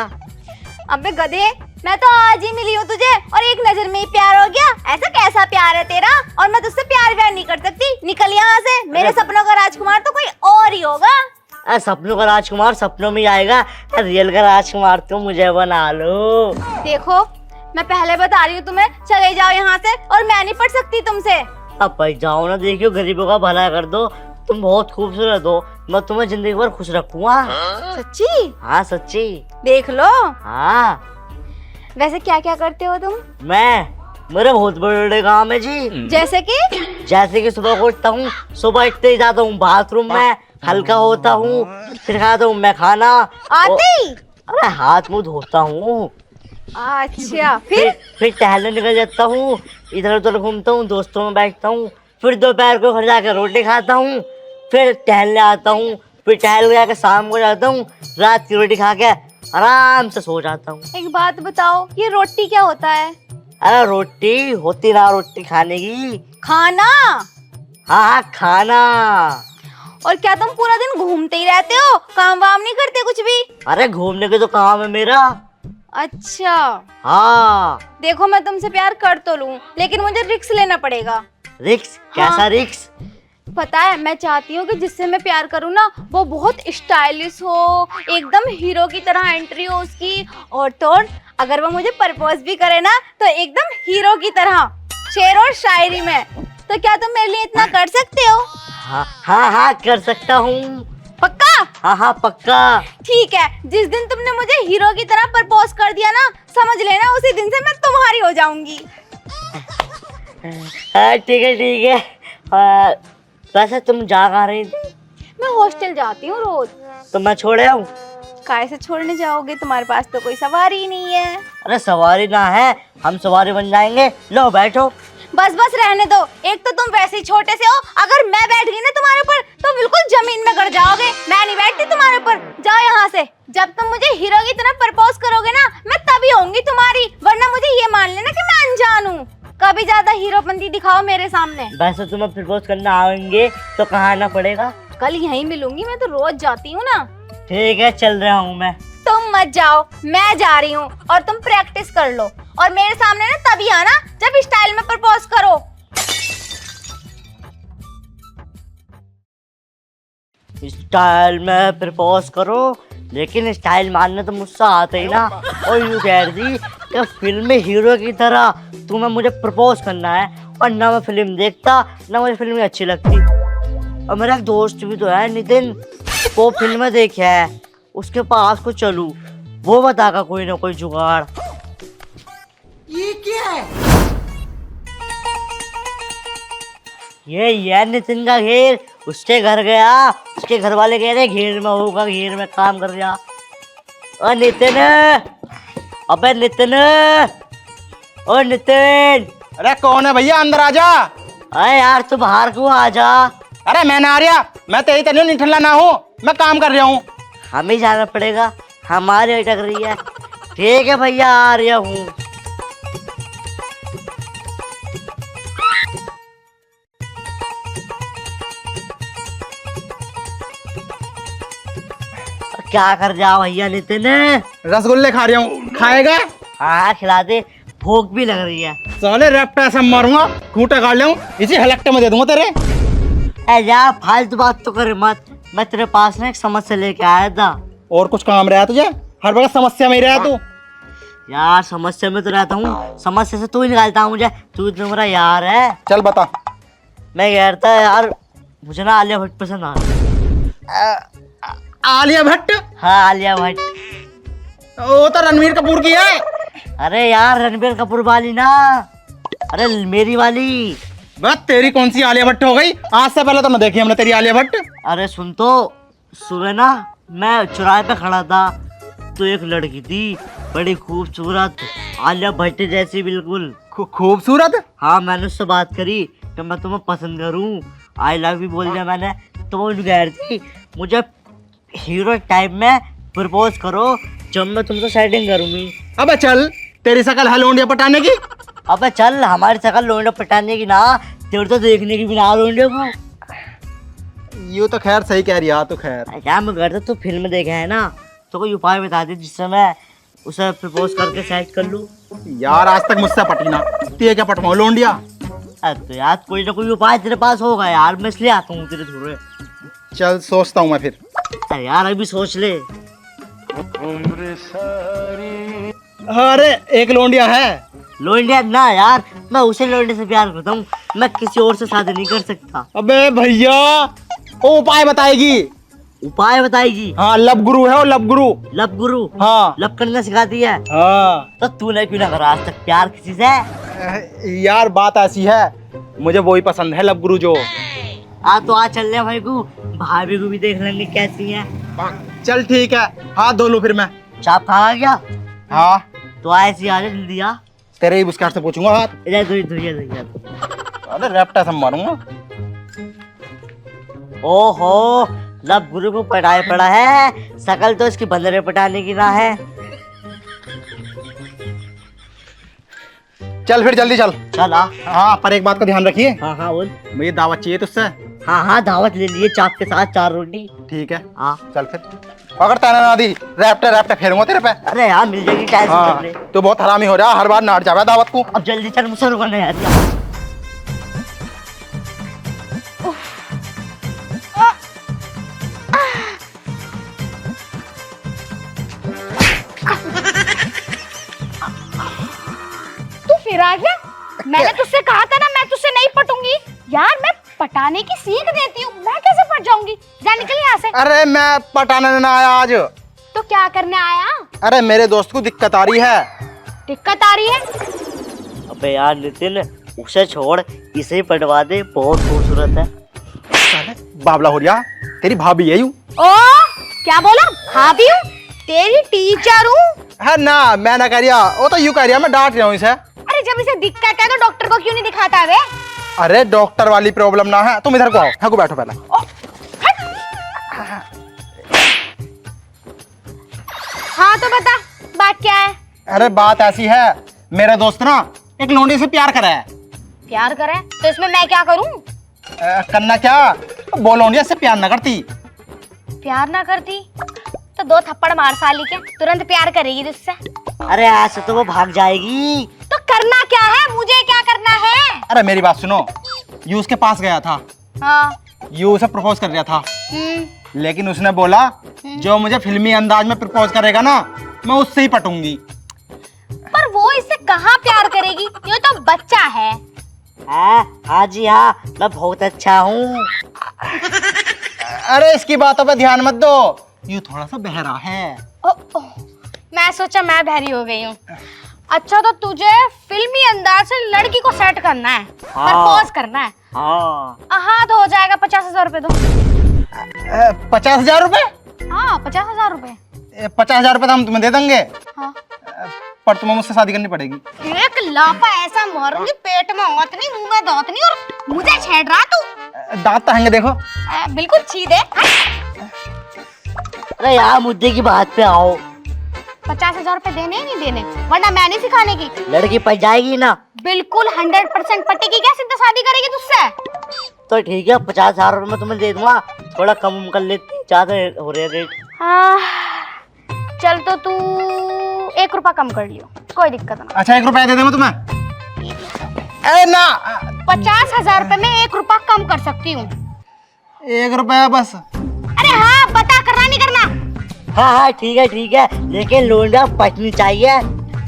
अबे गधे, मैं तो आज ही मिली हूँ तुझे और एक नजर में ही प्यार हो गया? ऐसा कैसा प्यार है तेरा? और मैं तुझसे प्यार व्यार नहीं कर सकती, निकल यहाँ से। मेरे सपनों का राजकुमार तो कोई और ही होगा। सपनों का राजकुमार सपनों में ही आएगा, रियल का राजकुमार तो मुझे बना लो। देखो मैं पहले बता रही हूँ तुम्हें, चले जाओ यहाँ से, और मैं नहीं पढ़ सकती तुमसे। अब भाई जाओ ना, देखियो गरीबों का भला कर दो। तुम बहुत खूबसूरत हो, मैं तुम्हें जिंदगी भर खुश रखूंगा। सच्ची? हाँ सच्ची। देख लो। हाँ। वैसे क्या क्या करते हो तुम? मेरे बहुत बड़े बड़े काम है जी। जैसे कि सुबह को उठता हूँ, सुबह उठते ही जाता हूँ बाथरूम में, हल्का होता हूँ, फिर खाता हूँ मैं खाना। आते ही? अरे हाथ मुंह धोता हूँ। अच्छा, फिर टहलने निकल जाता हूँ, इधर उधर घूमता हूँ, दोस्तों में बैठता हूँ, फिर दोपहर को घर जाकर रोटी खाता हूँ, फिर टहलने आता हूँ, फिर टहल जाकर शाम को जाता हूँ, रात की रोटी खा के आराम से सो जाता हूँ। एक बात बताओ, ये रोटी क्या होता है? अरे रोटी होती ना रोटी खाने की। खाना? हाँ खाना। और क्या तुम पूरा दिन घूमते ही रहते हो, काम वाम नहीं करते कुछ भी? अरे घूमने के तो काम है मेरा। अच्छा। हाँ। देखो मैं तुमसे प्यार कर तो लूं, लेकिन मुझे रिस्क लेना पड़ेगा। रिक्स? कैसा हाँ। रिक्स? पता है, मैं चाहती हूँ कि जिससे मैं प्यार करूँ ना वो बहुत स्टाइलिश हो, एकदम हीरो की तरह एंट्री हो उसकी, और तो और अगर वो मुझे प्रपोज भी करे ना तो एकदम हीरो की तरह, शेर और शायरी में। तो क्या तुम मेरे लिए इतना कर सकते हो? हाँ कर सकता हूँ। पक्का? हाँ पक्का। ठीक है, जिस दिन तुमने मुझे हीरो की तरह प्रपोज कर दिया ना, समझ लेना उसी दिन से मैं तुम्हारी हो जाऊंगी। ठीक है। वैसे तुम जा कहाँ रही थी? मैं हॉस्टल जाती हूँ रोज। तो मैं छोड़े आऊँ? काहे से छोड़ने जाओगे, तुम्हारे पास तो कोई सवारी ही नहीं है। अरे सवारी ना है, हम सवारी बन जाएंगे। लो बैठो। बस रहने दो, एक तो तुम वैसे ही छोटे से हो, अगर मैं बैठ गई ना तुम्हारे ऊपर तो बिल्कुल जमीन में गड़ जाओगे। मैं नहीं बैठती तुम्हारे ऊपर, जाओ यहाँ से। जब तुम मुझे हीरो की तरह प्रपोज करोगे ना मैं तभी होंगी तुम्हारी, वरना मुझे ये मान लेना कि मैं अनजान हूँ। कभी ज्यादा हीरोपंती दिखाओ मेरे सामने। वैसे तुम्हें प्रपोज करना आएंगे तो कहाँ आना पड़ेगा? कल यहीं मिलूंगी, मैं तो रोज जाती हूँ ना। ठीक है चल रहा हूँ मैं। तुम मत जाओ, मैं जा रही हूँ, और तुम प्रैक्टिस कर लो, और मेरे सामने ना तभी आना जब स्टाइल में प्रपोज करो। स्टाइल में प्रपोज करो, लेकिन स्टाइल मारने तो मुझसे आता ही ना। और यूँ कह रही कि फिल्म में हीरो की तरह तुम्हें मुझे प्रपोज करना है, और ना मैं फिल्म देखता ना मुझे फिल्म अच्छी लगती। और मेरा एक दोस्त भी तो है नितिन, वो फिल्में देखे है, उसके पास को चलूं, वो बतागा कोई ना कोई जुगाड़। ये क्या है? ये नितिन का घेर, उसके घर गया, उसके घर वाले कह रहे घेर में होगा, घेर में काम कर रहा। ओ नितिन, अबे नितिन, ओ नितिन। अरे कौन है भैया, अंदर आजा। अरे यार तू बाहर क्यों, आजा। अरे मैं ना आ रहा, मैं तेरी तरह निठल्ला ना हूँ, मैं काम कर रहा हूँ। हमें जाना पड़ेगा, हमारी अटक रही है। ठीक है भैया, आ रहा हूँ। क्या कर जाओ भैया नितिन? रसगुल्ले खा रहा हूँ, खाएगा? हाँ खिला दे, भूख भी लग रही है। साले रैप्टा ऐसा मारूंगा, खूंटा काट ले इसी हलकटे में दे दूंगा तेरे। ए जा, फालतू बात तो करे मत। मैं तेरे पास ना एक समस्या लेके आया था। और कुछ काम रहा तुझे? हर वक्त समस्या में ही रहा तू। यार समस्या में तो रहता हूँ, समस्या से तू ही निकालता हूँ मुझे। तू तो मेरा यार है। चल बता। मैं कह रहा था यार, मुझे ना आलिया भट्ट पसंद आ रही। आलिया भट्ट? हाँ आलिया भट्ट। वो तो रणवीर कपूर की है। अरे यार रणबीर कपूर वाली ना, अरे मेरी वाली। बस तेरी कौन सी आलिया भट्ट हो गई? आज से पहले तो न देखी हमने तेरी आलिया भट्ट। अरे सुन तो, सुबह ना मैं चौराहे पे खड़ा था तो एक लड़की थी बड़ी खूबसूरत, आलिया भट्ट जैसी बिल्कुल। खूबसूरत? हाँ मैंने उससे बात करी कि मैं तुम्हें पसंद करूँ, आई लव यू बोल दिया मैंने। तो वो कह रही थी मुझे हीरो टाइप में प्रपोज करो, जब मैं तुमसे सेटिंग करूंगी। अबे चल, तेरी शकल है लोंडिया पटाने की। अबे चल, हमारी शकल लोंडे पटाने की ना, तेरे तो देखने की भी ना लोंडे को। यूँ तो खैर सही कह रही है तो खैर। क्या मैं करता, तू फिल्म देखे है ना, तो कोई उपाय बता दे जिससे मैं उसे प्रपोज करके सेट कर लूँ। यार आज तक मुझसे पटी ना, तुझे क्या पटवाऊं लोंडिया? तो यार कोई ना कोई उपाय तेरे पास होगा यार, मैं इसलिए आता हूँ तेरे थोड़े। चल सोचता हूँ मैं फिर। अरे यार अभी सोच ले। अरे एक लोंडिया है। लोंडिया ना यार, मैं उसे लोंडे से प्यार करता हूँ, मैं किसी और से शादी नहीं कर सकता। अबे भैया, वो उपाय बताएगी। उपाय बताएगी? हाँ लब गुरु है वो, लब गुरु। लब गुरु? हाँ लब करना सिखाती है। हाँ। तो तूने क्यों ना करा आज तक प्यार किसी से? यार बात ऐसी है, मुझे वही पसंद है लब गुरु जो। तो आज चल रहे भाई को, भाभी को भी देख लेंगे कैसी है। चल ठीक है, हाथ धो लूं फिर मैं। चाप खा गया? हाँ तो ऐसी आ जा जल्दी आ। तेरे ही बुस्कार से पूछूंगा हाथ। इधर धुइया धुइया। अरे रैप्टा से मारूंगा। ओहो, लब गुरु को पटाए पड़ा है, शकल तो इसकी बंदरे पटाने की ना है। चल फिर जल्दी चल। चल आ। हाँ पर एक बात का ध्यान रखिए। हाँ हाँ बोल। मुझे दावत चाहिए तुझसे। हाँ हाँ दावत ले लिए, चाप के साथ 4 रोटी। ठीक है हाँ चल फिर। अगर ताना ना दी, रैप्टा रैप्टा फेरूंगा तेरे पे। अरे यार मिल जाएगी, टेंशन हाँ कर ले। तू बहुत हरामी हो रहा, हर बार नाट जावे दावत को। अब जल्दी चल, मुझसे रुकना यार। तू फिर आ गया? मैंने तुझसे कहा था ना मैं तुझसे नहीं पटूंगी। यार मैं पटाने की सीख देती हूँ, मैं कैसे पट जाऊंगी? जा निकल यहाँ से। अरे मैं पटाने ना आया आज। तो क्या करने आया? अरे मेरे दोस्त को दिक्कत आ रही है। दिक्कत आ रही है? अबे यार नितिन, उसे छोड़, इसे ही पटवा दे, बहुत खूबसूरत है। बाबला हो रहा, तेरी भाभी है यूं। ओ क्या बोला? भाभी हूँ? तेरी टीचर हूँ? है ना, मैं ना कह रहा, वो तो यूं कह रहा, मैं डांट रहा हूँ इसे। अरे जब इसे दिक्कत है तो डॉक्टर को क्यों नहीं दिखाता वे? अरे डॉक्टर वाली प्रॉब्लम ना है, तुम इधर को आओ। हाँ को बैठो पहले। हाँ तो बता, बात क्या है? अरे बात ऐसी है, मेरा दोस्त ना एक लौंडी से प्यार करा है। प्यार करे तो इसमें मैं क्या करूँ? करना क्या, वो लौंडिया से प्यार ना करती। प्यार ना करती तो 2 थप्पड़ मार साली के, तुरंत प्यार करेगी तुझसे। अरे ऐसे तो वो भाग जाएगी। तो करना क्या है? मुझे क्या करना है? अरे मेरी बात सुनो, यू उसके पास गया था, हाँ। यू उसे प्रपोज कर रहा था, लेकिन उसने बोला जो मुझे फिल्मी अंदाज में प्रपोज करेगा ना, मैं उससे ही पटूंगी। पर वो इससे कहाँ प्यार करेगी? ये तो बच्चा है। हाँ जी हाँ, मैं बहुत अच्छा हूँ। अरे इसकी बातों पे ध्यान मत दो, यू थोड़ा सा बहरा है। मैं सोचा मैं बहरी हो गई हूँ। अच्छा तो तुझे फिल्मी अंदाज से लड़की को सेट करना है, प्रपोज करना है। हाँ तो हो जाएगा। 50,000 रुपए दो। 50,000 रुपए? हाँ 50,000 रुपए। 50,000 रुपए तो हम तुम्हें दे देंगे। हाँ। पर तुम्हें मुझसे शादी करनी पड़ेगी। एक लापा ऐसा मारूंगी, पेट में औंतनी, मुंह में दांतनी, और मुझे छेड़ रहा तू? दांत तो हैंगे देखो। बिल्कुल सीधे। अरे यार मुद्दे की बात पे आओ। 50,000 रुपए देने ही नहीं देने, वरना मैं नहीं सिखाने की। लड़की पट जाएगी ना? बिल्कुल 100% पटेगी। क्या सीधा शादी करेगी तुझसे? तो ठीक है 50,000 रुपये मैं तुम्हें दे दूंगा, थोड़ा कम कर लेती, ज्यादा हो रहे रेट। हाँ चल तो तू 1 रुपया कम कर लियो, कोई दिक्कत ना। अच्छा 1 रुपया दे दूं मैं तुम्हें? अरे ना 50,000 रुपए में 1 रुपया कम कर सकती हूँ। 1 रुपया बस। अरे हाँ बता, करना नहीं करना? हाँ हाँ ठीक है, लेकिन लोंडा पटनी चाहिए।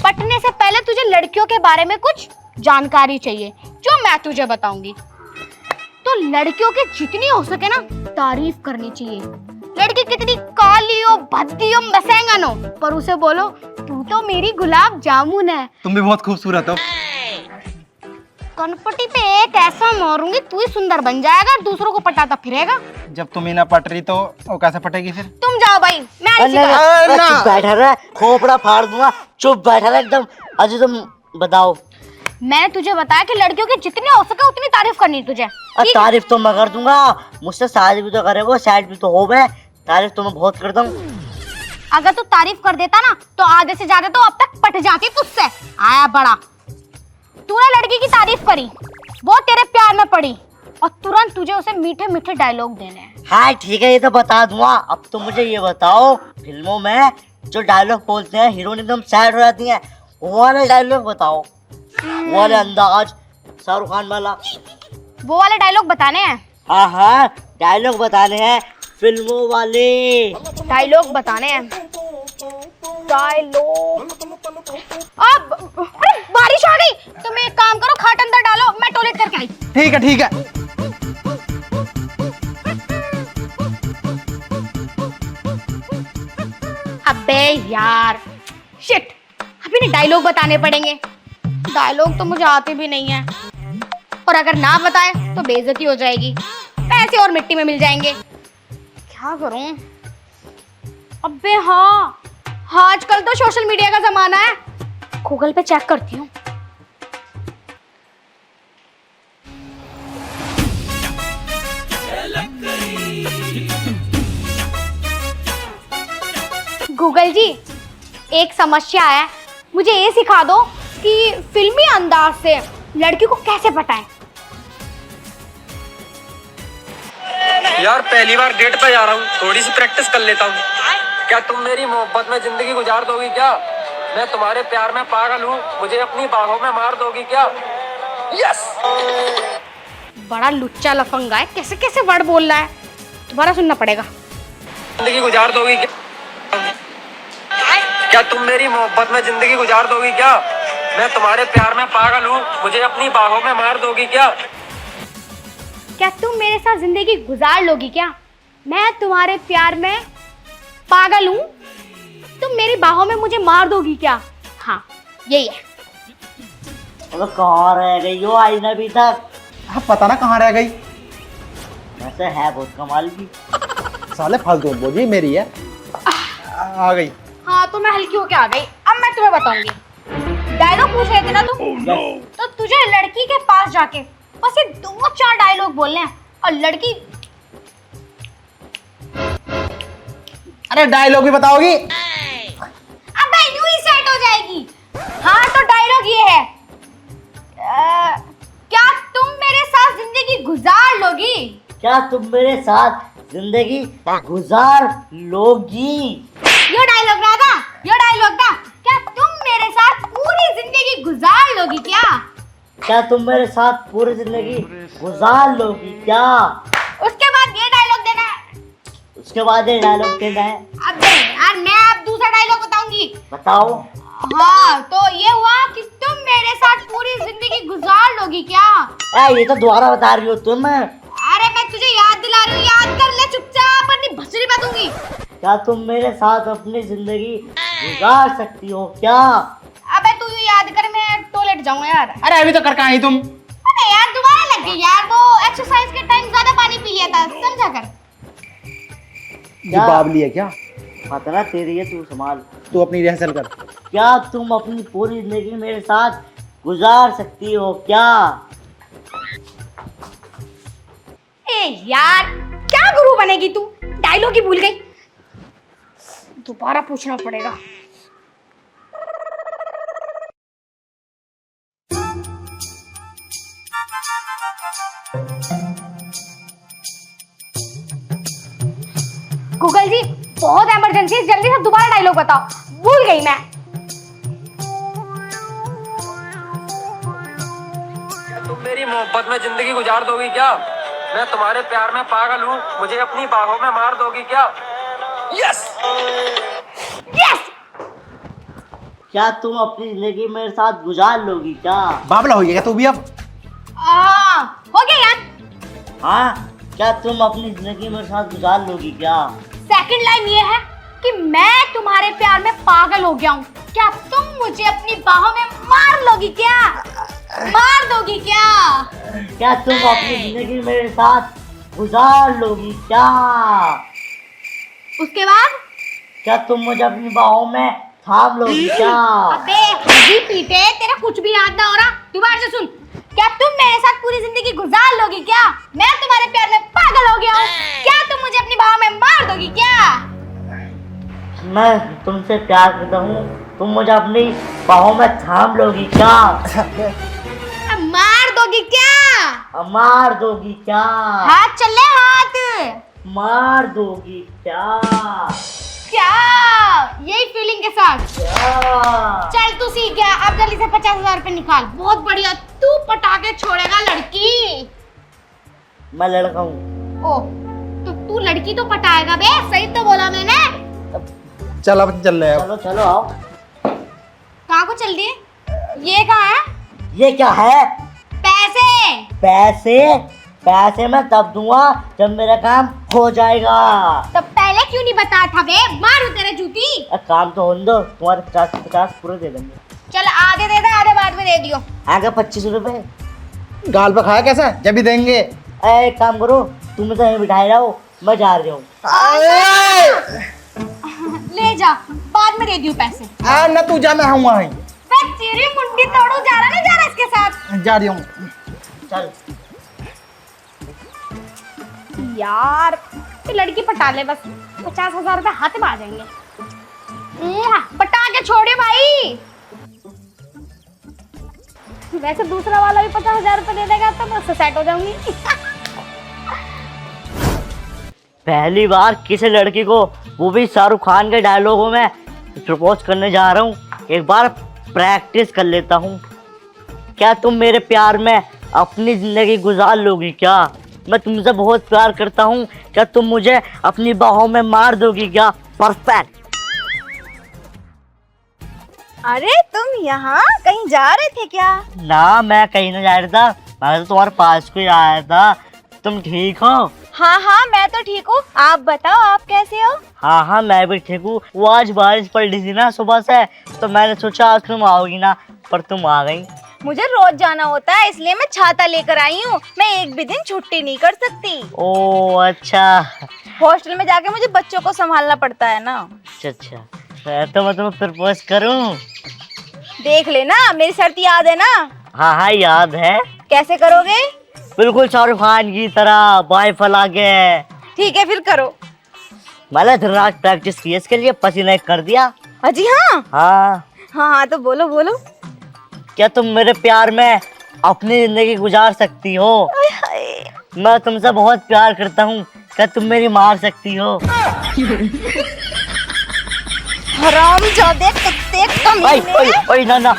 पटने से पहले तुझे लड़कियों के बारे में कुछ जानकारी चाहिए, जो मैं तुझे बताऊंगी। तो लड़कियों की जितनी हो सके ना तारीफ करनी चाहिए। लड़की कितनी काली हो, भद्दी हो, मसेंगन हो, पर उसे बोलो तू तो मेरी गुलाब जामुन है। तुम भी बहुत खूबसूरत हो। कनपटी पे एक ऐसा मारूंगी तू ही सुंदर बन जाएगा, दूसरों को पटाता फिरेगा। जब तुम ही ना पट रही तो वो कैसे पटेगी फिर? तुम जाओ भाई, मैं नहीं अरे सिखा। ना, चुप बैठा रहा, खोपड़ा फाड़ दूंगा। चुप बैठा रहा एकदम। अजी तुम बताओ। मैंने तुझे बताया कि लड़कियों की जितनी हो सके उतनी तारीफ करनी है तुझे। तारीफ तो मैं कर दूंगा, मुझसे शादी भी तो करेगा, साइड भी तो हो गए, तारीफ तो मैं बहुत करता हूँ। अगर तू तारीफ कर देता ना तो आधे से ज्यादा तो अब तक पट जाती तुझसे। आया बड़ा, तूने लड़की की तारीफ करी, वो तेरे प्यार में पड़ी और तुरंत तुझे उसे मीठे मीठे डायलॉग देने हैं। हाँ ठीक है, ये तो बता दूंगा। अब तो मुझे ये बताओ, फिल्मों में जो डायलॉग बोलते हैं हीरोइन एकदम सैड हो जाती है, वो वाले डायलॉग बताओ, वो वाले अंदाज, शाहरुख खान वाला। वो वाले डायलॉग बताने हैं? हाँ डायलॉग बताने हैं, फिल्मों वाले डायलॉग बताने हैं। डायलॉग। अब अरे बारिश आ गई, तुम एक काम करो, खाट अंदर डालो, मैं टॉयलेट करके आई। ठीक है ठीक है। अबे यार शिट, अभी नहीं डायलॉग बताने पड़ेंगे। डायलॉग तो मुझे आते भी नहीं है, और अगर ना बताए तो बेइज्जती हो जाएगी, पैसे और मिट्टी में मिल जाएंगे। क्या करूं? अबे हाँ, आजकल तो सोशल मीडिया का जमाना है, गूगल पे चेक करती हूँ। गूगल जी, एक समस्या है, मुझे ये सिखा दो कि फिल्मी अंदाज से लड़की को कैसे पटाएं। यार पहली बार डेट पे जा रहा हूँ, थोड़ी सी प्रैक्टिस कर लेता हूँ। क्या तुम मेरी मोहब्बत में जिंदगी गुजार दोगी क्या? मैं तुम्हारे प्यार में पागल हूँ, मुझे अपनी बाहों में मार दोगी क्या? यस। बड़ा लुच्चा लफंगा है, कैसे कैसे वर्ड बोल रहा है, दोबारा सुनना पड़ेगा। जिंदगी गुजार दोगी क्या? क्या तुम मेरी मोहब्बत में जिंदगी गुजार दोगी क्या? मैं तुम्हारे प्यार में पागल हूँ, मुझे अपनी बाहों में मार दोगी क्या? क्या तुम मेरे साथ जिंदगी गुजार लोगी क्या? मैं तुम्हारे प्यार में पागल हूँ, तुम मेरी बाहों में मुझे मार दोगी क्या? हाँ यही है। अबे कहाँ रह गई हो, आई ना अभी तक? हाँ पता ना कहाँ रह गई। वैसे है बहुत कमाल की। साले फालतू बोली मेरी है। आ गई। हाँ तो मैं हल्की होके आ गई। अब मैं तुम्हें बताऊंगी। डायलॉग पूछ रहे थे ना तुम? तो तुझे लड़की के पास जाके बस ये 2-4 डायलॉग बोलने हैं और लड़की। अरे डायलॉग भी बताओगी? अबे यूं ही सेट हो जाएगी। हाँ तो डायलॉग ये है, क्या तुम मेरे साथ जिंदगी गुजार लोगी? क्या तुम मेरे साथ जिंदगी गुजार लोगी? ये डायलॉग ना था, ये डायलॉग था। क्या तुम मेरे साथ पूरी जिंदगी गुजार लोगी क्या? क्या तुम मेरे साथ पूरी जिंदगी गुजार लोगी क्या? उसके बाद ये डायलॉग देना है। उसके बाद ये डायलॉग देना है। अबे यार मैं अब दूसरा डायलॉग बताऊंगी। बताओ। हाँ तो ये हुआ कि तुम मेरे साथ पूरी जिंदगी गुजार लोगी क्या? ये तो दोबारा बता रही हो तुम। अरे मैं तुझे याद दिला रही हूँ, याद कर ले चुपचाप, अपनी भसड़ी बातूंगी। क्या तुम मेरे साथ अपनी जिंदगी गुजार सकती हो क्या? अबे तू यूं याद कर, मैं टॉयलेट जाऊंगा यार। अरे अभी तो कर के आई तुम। अबे यार दोबारा लग गई यार, वो एक्सरसाइज के टाइम ज्यादा पानी पी लिया था, समझा कर। ये बावली है क्या? खतरा तेरी है, तू संभाल। तू अपनी रिहर्सल कर। क्या तुम अपनी पूरी जिंदगी मेरे साथ गुजार सकती हो क्या? यार, क्या गुरु बनेगी तू? डायलॉग ही भूल गई। दोबारा पूछना पड़ेगा। गूगल जी, बहुत इमरजेंसी है, जल्दी से दोबारा डायलॉग बताओ, भूल गई मैं। तुम मेरी मोहब्बत में जिंदगी गुजार दोगी क्या? मैं तुम्हारे प्यार में पागल हूँ, मुझे अपनी बाहों में मार दोगी क्या? Yes yes. क्या तुम अपनी जिंदगी मेरे साथ गुजार लोगी क्या? बाबला हो गया तू भी अब। हो गया यार। हाँ, क्या तुम अपनी जिंदगी मेरे साथ गुजार लोगी क्या? सेकंड लाइन ये है कि मैं तुम्हारे प्यार में पागल हो गया हूँ, क्या तुम मुझे अपनी बाहों में मार लोगी क्या? मार दोगी क्या? क्या तुम अपनी जिंदगी मेरे साथ गुजार लोगी क्या? उसके बाद क्या तुम मुझे अपनी बाहों में थाम लोगी क्या? अबे हजी पीटे, तेरा कुछ भी याद ना हो रहा, दोबारा से सुन। क्या तुम मेरे साथ पूरी जिंदगी गुजार लोगी क्या? मैं तुम्हारे प्यार में पागल हो गया हूँ, क्या तुम मुझे अपनी बाहों में मार दोगी क्या? मैं तुमसे प्यार करता हूँ, तुम मुझे अपनी बाहों में थाम लोगी क्या? मार दोगी क्या? मार दोगी क्या? हाथ चले हाथ। मार दोगी क्या? क्या यही फीलिंग के साथ? क्या? चल तू सीख गया, अब जल्दी से 50,000 रुपए निकाल। बहुत बढ़िया, तू पटाखे छोड़ेगा लड़की। मैं लड़का हूँ। ओ, तो तू लड़की तो पटाएगा बे, सही तो बोला मैंने। चल अब चल रहे हैं। चलो चलो आओ। कहाँ को चल दिए? ये कहाँ है? ये क्या है? पैसे। पैसे? पैसे मैं तब दूंगा जब मेरा काम हो जाएगा। तो पहले क्यों नहीं बताया था बे? मारू तेरे जूती। काम तो होने दो, तुम्हारे 50 पूरे दे देंगे। चल आधे दे दे, आधे बाद में दे दियो। आगे 25 रुपए। गाल पे खाया कैसा? जब भी देंगे। एक काम करो, तुम तो यहीं बिठाए रहो, मैं जा रही हूँ। ले जा, बाद में दे दियो पैसे। ना तू जा, मैं हूँ वहीं। तेरी मुंडी तोड़ू, जा रहा नहीं जा रहा इसके साथ? जा रही हूँ। चल। यार ये लड़की पटा ले, बस 50,000 रुपए हाथ में आ जाएंगे। पटा के छोड़े भाई। वैसे दूसरा वाला भी 50,000 रुपए दे देगा तो मैं उससे सेट हो जाऊंगी। पहली बार किसी लड़की को, वो भी शाहरुख खान के डायलॉगों में, प्रपोज करने जा रहा हूँ। एक बार प्रैक्टिस कर लेता हूँ। क्या तुम मेरे प्यार में अपनी जिंदगी गुजार लोगी क्या? मैं तुमसे बहुत प्यार करता हूँ, क्या तुम मुझे अपनी बाहों में मार दोगी क्या? परफेक्ट। अरे तुम यहाँ कहीं जा रहे थे क्या? ना, मैं कहीं नहीं जा रहा था, मैं तो तुम्हारे पास को ही आया था। तुम ठीक हो? हाँ हाँ, मैं तो ठीक हूँ। आप बताओ, आप कैसे हो? हाँ हाँ, मैं भी ठीक हूँ। वो आज बारिश पड़ रही थी ना सुबह से, तो मैंने सोचा आज तुम आओगी ना, पर तुम आ गई। मुझे रोज जाना होता है, इसलिए मैं छाता लेकर आई हूँ। मैं एक भी दिन छुट्टी नहीं कर सकती। ओ अच्छा। हॉस्टल में जाके मुझे बच्चों को संभालना पड़ता है ना। अच्छा, तो मैं तुम्हें प्रपोज करूँ? देख लेना, मेरी शर्त याद है ना? हाँ हाँ याद है। कैसे करोगे? बिल्कुल शाहरुख खान की तरह, बाय फैला के। ठीक है, फिर करो। मैंने दिन रात प्रैक्टिस की, इसके लिए पसीना कर दिया। अजी हाँ हाँ हाँ, तो बोलो बोलो। क्या तुम मेरे प्यार में अपनी जिंदगी गुजार सकती हो? मैं तुमसे बहुत प्यार करता हूँ, क्या तुम मेरी मार सकती हो? हरामजादे, कुत्ते, कमीने। ना,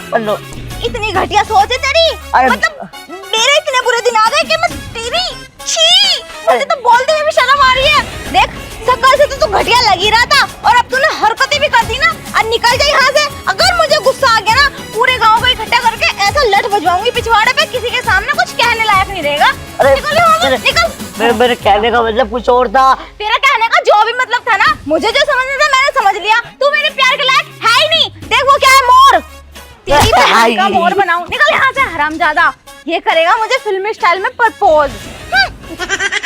इतनी घटिया सोच है तेरी। अरे मतलब मेरे इतने बुरे दिन आ गए कि मैं तेरी, छी, मुझे तो बोलते हुए भी शर्म आ रही है। देख, सकल से तो तू घटिया लग ही रहा था, और अब तूने हरकतें भी कर दी ना। अब निकल जा यहाँ से। अगर मुझे गुस्सा आ गया ना, पूरे गांव को इकट्ठा करके ऐसा लठ बजवाऊंगी पिछवाड़े पे, किसी के सामने कुछ कहने लायक नहीं रहेगा। अरे निकल यहाँ से, निकल। मेरे कहने का मतलब कुछ और था। तेरा कहने का जो भी मतलब था ना, मुझे जो समझना था मैंने समझ लिया। तू मेरे प्यार के लायक है ही नहीं। देख वो क्या है, मोर। तेरी बहन का मोर बनाऊं। निकल यहाँ से हरामजादा। ये करेगा मुझे फिल्मी स्टाइल में प्रपोज।